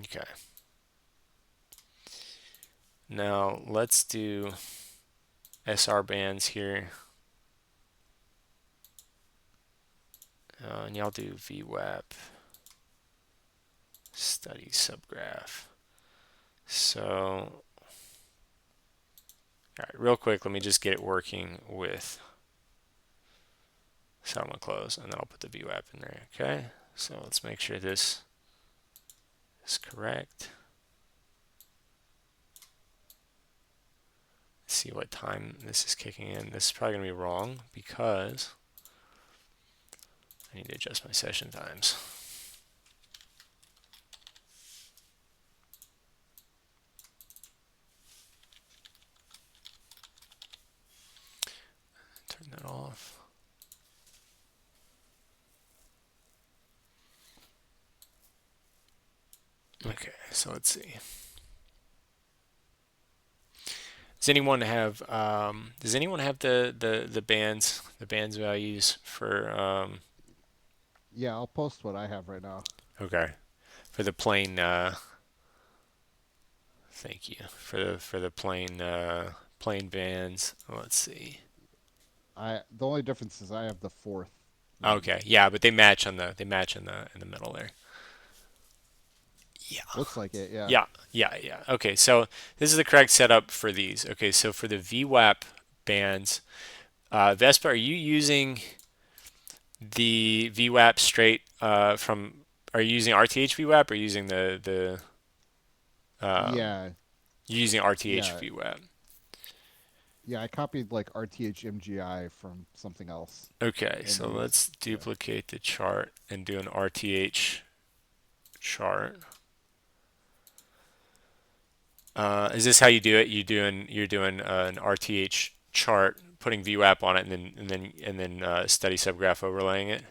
[SPEAKER 1] Okay. Now let's do SR bands here. And y'all do VWAP study subgraph. So, all right, real quick, let me just get it working with settlement close, and then I'll put the VWAP in there. Okay, so let's make sure this is correct. Let's see what time this is kicking in. This is probably going to be wrong because I need to adjust my session times. Turn that off. Okay, so let's see. Does anyone have the bands values for
[SPEAKER 2] Yeah, I'll post what I have right now.
[SPEAKER 1] okay, for the plain thank you for the plain bands. Let's see.
[SPEAKER 2] The only difference is I have the fourth one.
[SPEAKER 1] Okay, yeah, but they match in the middle there. Yeah.
[SPEAKER 2] Looks like it, yeah.
[SPEAKER 1] Yeah. Okay, so this is the correct setup for these. Okay, so for the VWAP bands, Vespa, are you using the VWAP straight from? Are you using RTH VWAP or using the
[SPEAKER 2] Yeah,
[SPEAKER 1] you're using RTH
[SPEAKER 2] yeah,
[SPEAKER 1] VWAP?
[SPEAKER 2] yeah. I copied like RTH MGI from something else
[SPEAKER 1] Okay,
[SPEAKER 2] and
[SPEAKER 1] so
[SPEAKER 2] used.
[SPEAKER 1] let's
[SPEAKER 2] Yeah,
[SPEAKER 1] duplicate the chart and do an RTH chart. Is this how you do it? You're doing an RTH chart, putting VWAP on it, and then study subgraph overlaying it.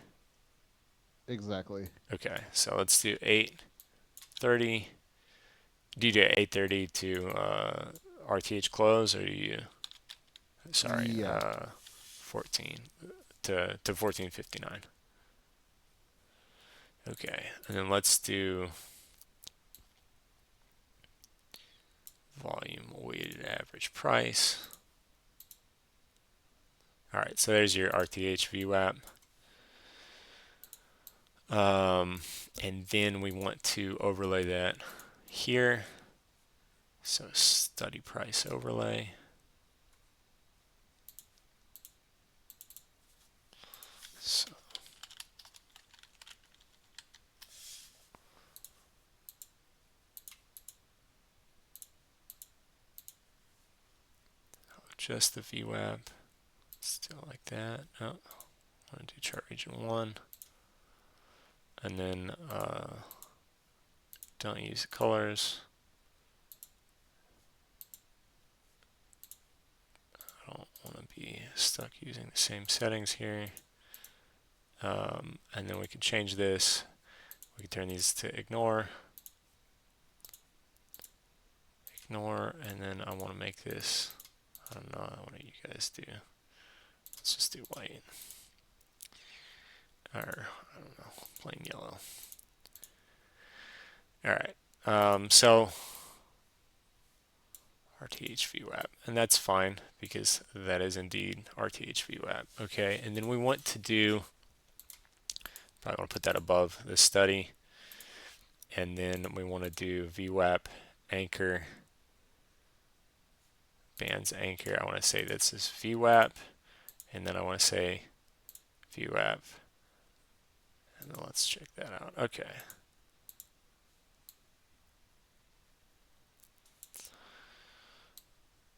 [SPEAKER 2] exactly.
[SPEAKER 1] Okay, so let's do 8:30. Do you do 8:30 to RTH close, or do you? Sorry,
[SPEAKER 2] Yeah.
[SPEAKER 1] 14 to 14:59. Okay, and then let's do volume weighted average price. All right, so there's your RTH VWAP. And then we want to overlay that here. So study price overlay. So just the VWAP, still like that. Oh, I want to do chart region 1. And then don't use colors. I don't want to be stuck using the same settings here. And then we can change this. We can turn these to ignore, and then I want to make this, I don't know, what do you guys do? Let's just do white. Or, I don't know, plain yellow. All right. So RTH VWAP, and that's fine because that is indeed RTH VWAP. Okay, and then we want to do, probably want to put that above the study, and then we want to do VWAP anchor, bands anchor. I want to say this is VWAP, and then I want to say VWAP, and then let's check that out. Okay.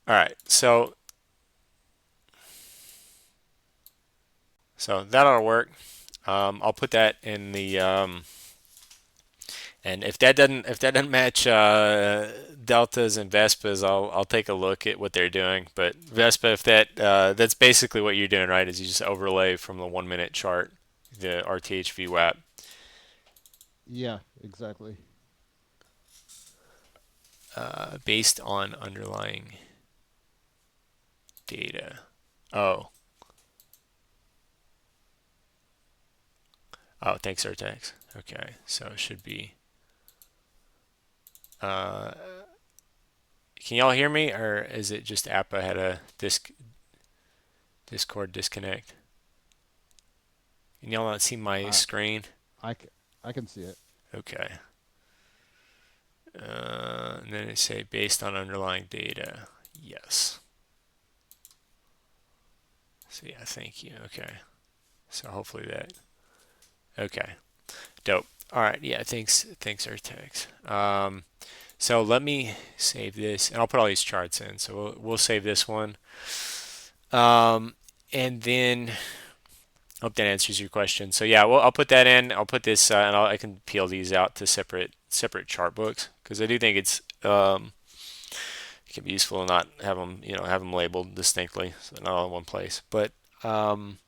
[SPEAKER 1] All right, so that ought to work. I'll put that in the and if that doesn't match deltas and Vespas, I'll take a look at what they're doing. But Vespa, if that's basically what you're doing, right? Is you just overlay from the 1 minute chart the RTH VWAP
[SPEAKER 2] Yeah, exactly.
[SPEAKER 1] based on underlying data. Oh, thanks, Artex. Okay, so it should be. Uh, can y'all hear me, or is it just Appa had a Discord disconnect? Can y'all not see my
[SPEAKER 2] I
[SPEAKER 1] screen?
[SPEAKER 2] I, c- I can see it.
[SPEAKER 1] Okay. And then they say based on underlying data. Yes. So yeah, thank you. Okay. So hopefully that. Okay. Dope. All right. Yeah. Thanks, Artex. So let me save this, and I'll put all these charts in. So we'll save this one. And then I hope that answers your question. So yeah, well, I'll put that in. I'll put this, and I can peel these out to separate chart books because I do think it can be useful to not have them, have them labeled distinctly, so not all in one place. But um,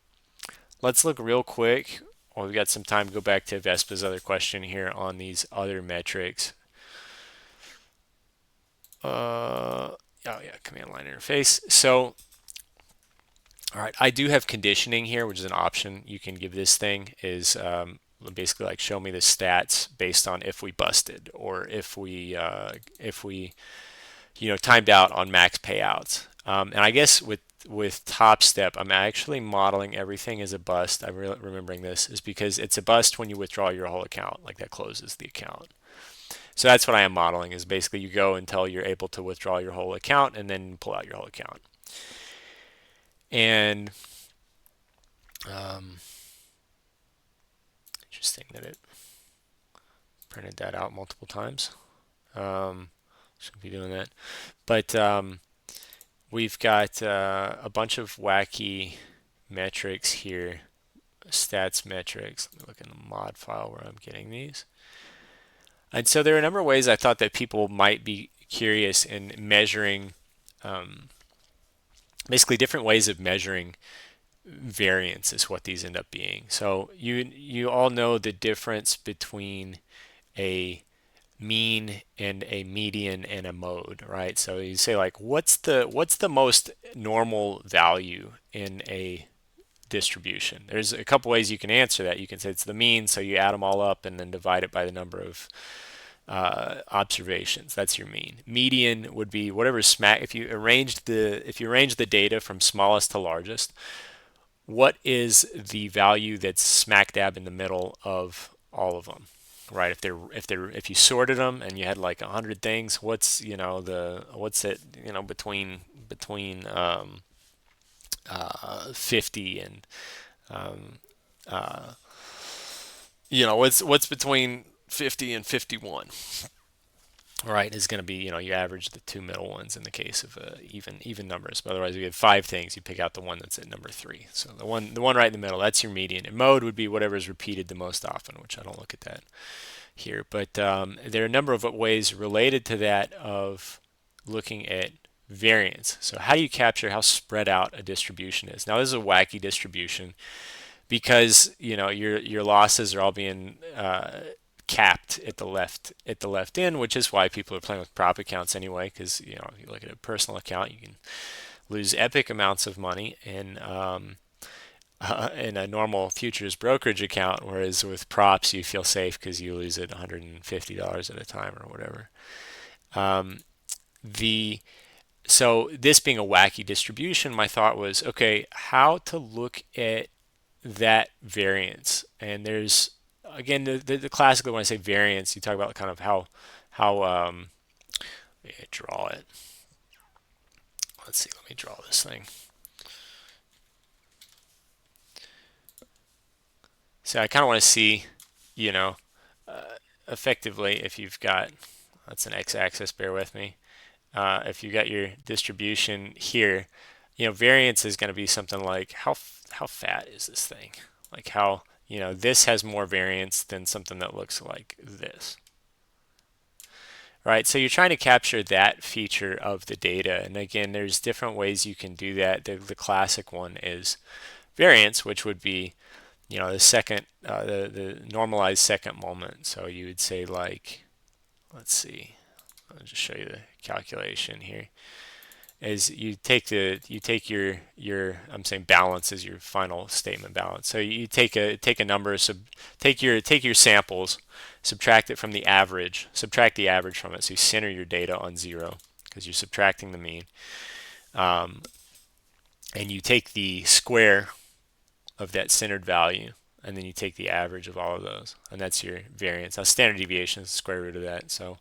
[SPEAKER 1] let's look real quick. Well, we've got some time to go back to Vespa's other question here on these other metrics. Oh yeah, command line interface. So, all right, I do have conditioning here, which is an option you can give this thing. Is basically like show me the stats based on if we busted or if we timed out on max payouts. And I guess with Top Step, I'm actually modeling everything as a bust. I'm remembering this is because it's a bust when you withdraw your whole account, like that closes the account. So that's what I am modeling is basically you go until you're able to withdraw your whole account and then pull out your whole account. And interesting that it printed that out multiple times. Shouldn't be doing that. But we've got a bunch of wacky metrics here, stats metrics. Let me look in the mod file where I'm getting these. And so there are a number of ways I thought that people might be curious in measuring, basically different ways of measuring variance is what these end up being. So you all know the difference between a mean and a median and a mode, right? So you say like what's the most normal value in a distribution? There's a couple ways you can answer that. You can say it's the mean, so you add them all up and then divide it by the number of observations. That's your mean. Median would be whatever smack. If you arrange the data from smallest to largest, what is the value that's smack dab in the middle of all of them, right? If you sorted them and you had like 100 things, what's it between 50 and what's between 50 and 51, right? Is going to be you average the two middle ones in the case of even numbers. But otherwise, if you have 5 things, you pick out the one that's at number 3. So the one right in the middle, that's your median. And mode would be whatever is repeated the most often, which I don't look at that here. But there are a number of ways related to that of looking at variance. So how do you capture how spread out a distribution is? Now this is a wacky distribution because your losses are all being capped at the left end, which is why people are playing with prop accounts anyway. Because if you look at a personal account, you can lose epic amounts of money in a normal futures brokerage account, whereas with props you feel safe because you lose it $150 at a time or whatever. The So this being a wacky distribution, my thought was, okay, how to look at that variance? And there's again the classical when I say variance, you talk about kind of how let me draw it. Let's see, let me draw this thing. So I kind of want to see, you know, effectively if you've got, that's an x-axis, bear with me. If you got your distribution here, variance is going to be something like how fat is this thing? Like how, this has more variance than something that looks like this. Right, so you're trying to capture that feature of the data, and again, there's different ways you can do that. The classic one is variance, which would be, the second, the normalized second moment. So you would say like, let's see, I'll just show you the calculation here. Is you take your I'm saying balance is your final statement balance. So you take a number, take your samples, subtract it from the average, subtract the average from it. So you center your data on 0 because you're subtracting the mean, and you take the square of that centered value, and then you take the average of all of those, and that's your variance. Now standard deviation is the square root of that. So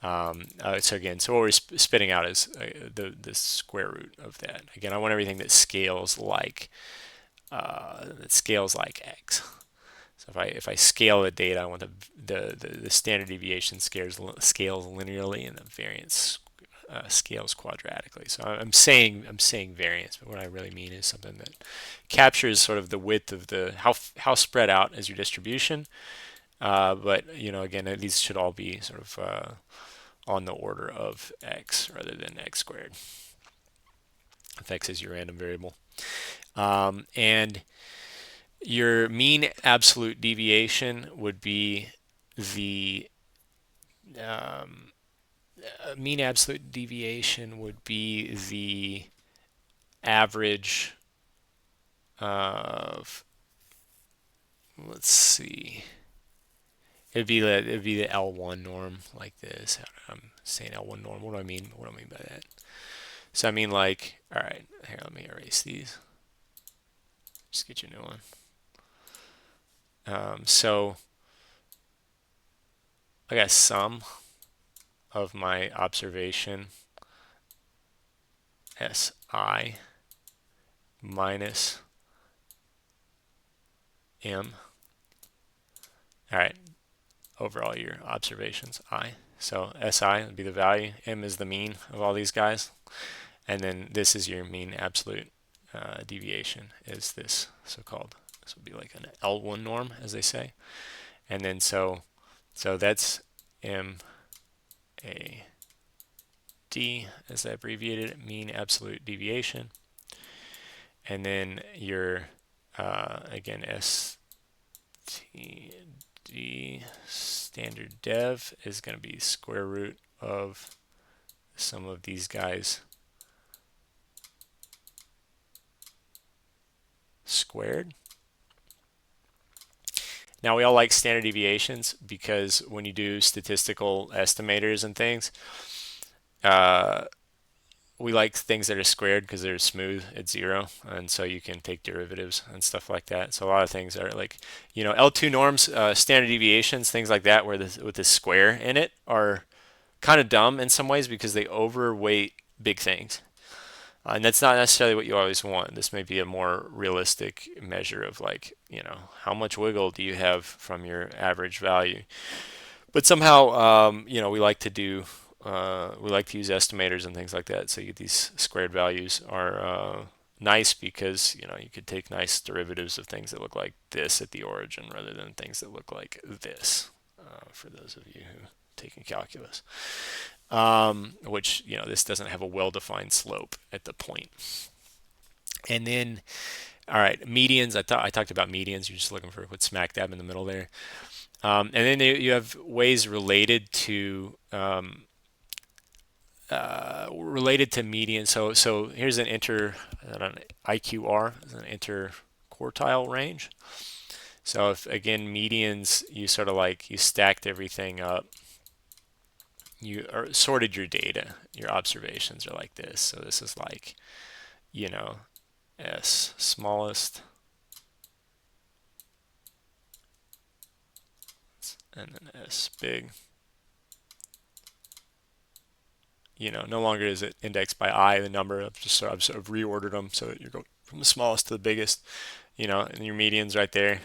[SPEAKER 1] what we're spitting out is the square root of that. Again, I want everything that scales like that scales like x. So if I scale the data, I want the standard deviation scales linearly and the variance scales quadratically. So I'm saying variance, but what I really mean is something that captures sort of the width of the how spread out is your distribution. But again, these should all be sort of on the order of x rather than x squared, if x is your random variable. And your mean absolute deviation would be the um, mean absolute deviation would be the average of, let's see, it'd be the L1 norm, like this. I'm saying L1 norm. What do I mean? What do I mean by that? So I mean, like, all right, here, let me erase these. Just get you a new one. So I got sum of my observation SI minus M. All right, over all your observations, I. So SI would be the value. M is the mean of all these guys. And then this is your mean absolute deviation, is this so-called. This would be like an L1 norm, as they say. And then so that's MAD, as I abbreviated it, mean absolute deviation. And then your, again, STD standard dev is going to be square root of some of these guys squared. Now, we all like standard deviations because when you do statistical estimators and things, uh, we like things that are squared because they're smooth at zero, and so you can take derivatives and stuff like that. So a lot of things are like, L2 norms, standard deviations, things like that, where with the square in it are kind of dumb in some ways because they overweight big things. And that's not necessarily what you always want. This may be a more realistic measure of, like, how much wiggle do you have from your average value. But somehow, we like to use estimators and things like that. So you get these squared values are nice because, you could take nice derivatives of things that look like this at the origin rather than things that look like this, for those of you who taken calculus. Which, this doesn't have a well-defined slope at the point. And then, all right, medians. I talked about medians. You're just looking for what's smack dab in the middle there. And then you have ways related to median. So here's an IQR is an interquartile range. So if, again, medians, you sort of like you stacked everything up. You sorted your data. Your observations are like this. So this is like, S smallest, and then S big. No longer is it indexed by I, the number. I've sort of reordered them so that you go from the smallest to the biggest, and your median's right there.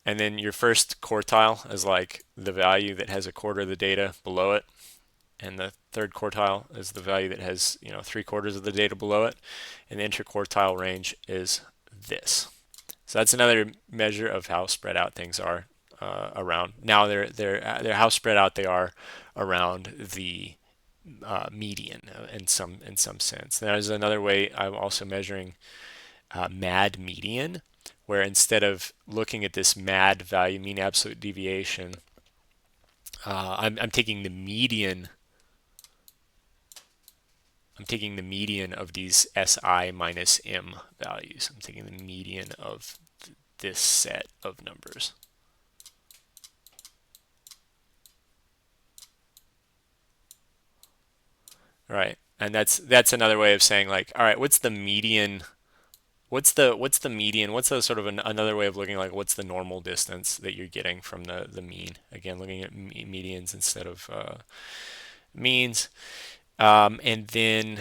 [SPEAKER 1] And then your first quartile is like the value that has a quarter of the data below it. And the third quartile is the value that has, three-quarters of the data below it. And the interquartile range is this. So that's another measure of how spread out things are around. Now they're how spread out they are around the median in some sense. There's another way I'm also measuring MAD median, where instead of looking at this MAD value, mean absolute deviation, I'm taking the median. I'm taking the median of these SI minus M values. I'm taking the median of this set of numbers. Right. And that's another way of saying, like, all right, what's the median? What's the median? What's the sort of another way of looking, like, what's the normal distance that you're getting from the mean? Again, looking at medians instead of means. And then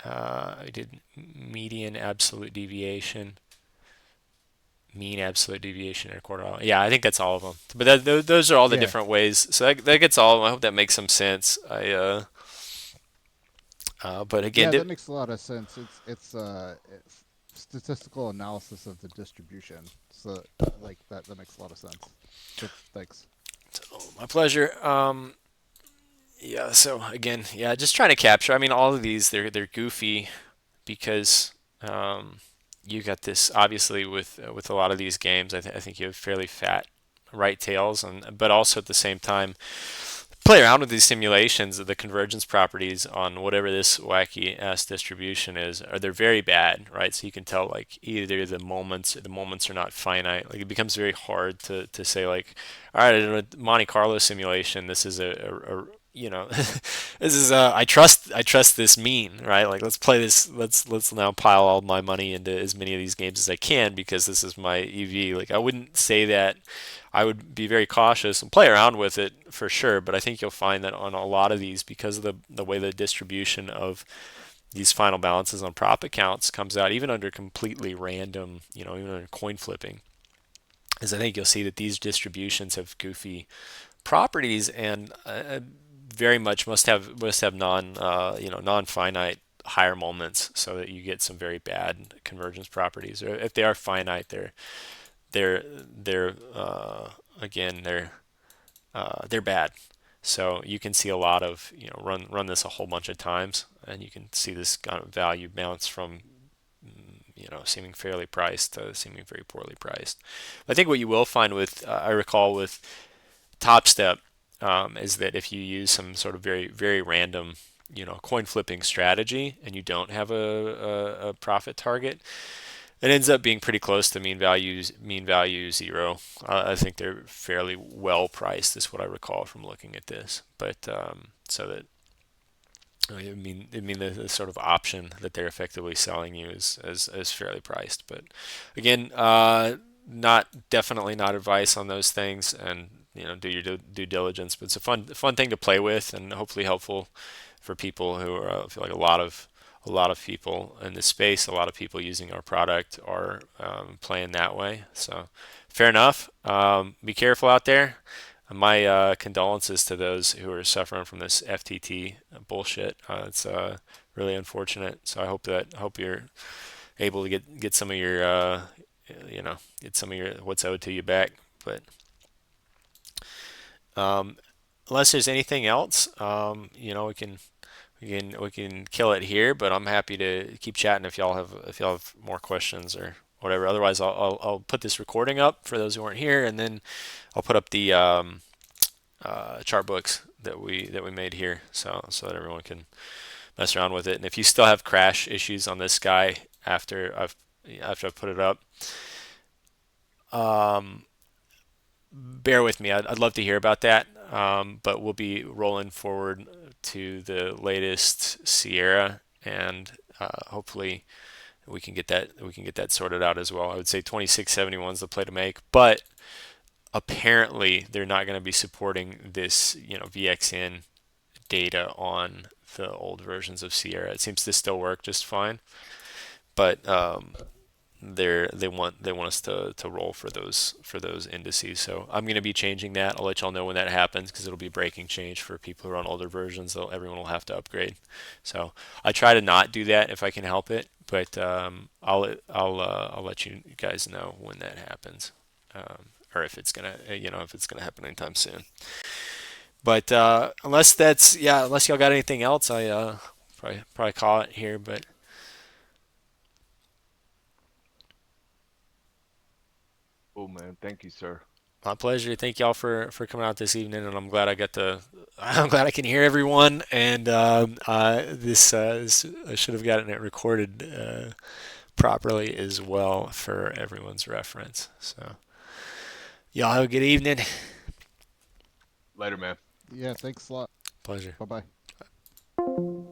[SPEAKER 1] I did median absolute deviation. mean absolute deviation and quartile. Yeah, I think that's all of them. But those are all the
[SPEAKER 2] Yeah,
[SPEAKER 1] different ways. So that gets all of them. I hope that makes some sense. But again,
[SPEAKER 2] yeah, that makes a lot of sense. It's statistical analysis of the distribution. So like that makes a lot of sense. So thanks.
[SPEAKER 1] my pleasure. Yeah. So again, yeah, just trying to capture. I mean, all of these they're goofy because you got this obviously with a lot of these games. I think you have fairly fat right tails, and but also at the same time play around with these simulations of the convergence properties on whatever this wacky ass distribution is, or they're very bad, right? So you can tell like either the moments are not finite. Like it becomes very hard to say like, all right, in a Monte Carlo simulation, this is a this is I trust this mean, right? Like let's play this. Let's now pile all my money into as many of these games as I can because this is my EV. Like I wouldn't say that. I would be very cautious and play around with it for sure, but I think you'll find that on a lot of these, because of the way the distribution of these final balances on prop accounts comes out, even under completely random, even under coin flipping, is I think you'll see that these distributions have goofy properties and very much must have non-finite higher moments, so that you get some very bad convergence properties. Or if they are finite, they're again they're bad. So you can see a lot of run this a whole bunch of times, and you can see this kind of value bounce from seeming fairly priced to seeming very poorly priced. I think what you will find with I recall with Top Step is that if you use some sort of very very random coin flipping strategy and you don't have a profit target, it ends up being pretty close to mean value zero. I think they're fairly well priced, is what I recall from looking at this. But so that I mean the sort of option that they're effectively selling you is fairly priced. But again, not definitely not advice on those things, and do your due diligence. But it's a fun thing to play with, and hopefully helpful for people who are, I feel like a lot of people in this space, a lot of people using our product are playing that way. So fair enough. Be careful out there. My condolences to those who are suffering from this FTT bullshit. It's really unfortunate. So I hope you're able to get some of your get some of your what's owed to you back. But um, unless there's anything else, we can kill it here, but I'm happy to keep chatting if y'all have more questions or whatever. Otherwise, I'll put this recording up for those who aren't here, and then I'll put up the chart books that we made here, so that everyone can mess around with it. And if you still have crash issues on this guy after I've put it up, um, bear with me. I'd love to hear about that. But we'll be rolling forward to the latest Sierra, and hopefully we can get that sorted out as well. I would say 2671 is the play to make, but apparently they're not going to be supporting this VXN data on the old versions of Sierra. It seems to still work just fine, but they want us to roll for those indices. So I'm going to be changing that. I'll let y'all know when that happens because it'll be breaking change for people who are on older versions. Everyone will have to upgrade. So I try to not do that if I can help it, but I'll let you guys know when that happens, or if it's gonna happen anytime soon. But unless y'all got anything else, I probably call it here. But
[SPEAKER 3] Oh man, thank you, sir.
[SPEAKER 1] my pleasure. Thank y'all for coming out this evening, and I'm glad I got to. I'm glad I can hear everyone, and this I should have gotten it recorded properly as well for everyone's reference. So y'all have a good evening.
[SPEAKER 3] Later, man.
[SPEAKER 2] Yeah, thanks a lot.
[SPEAKER 1] Pleasure.
[SPEAKER 2] Bye bye.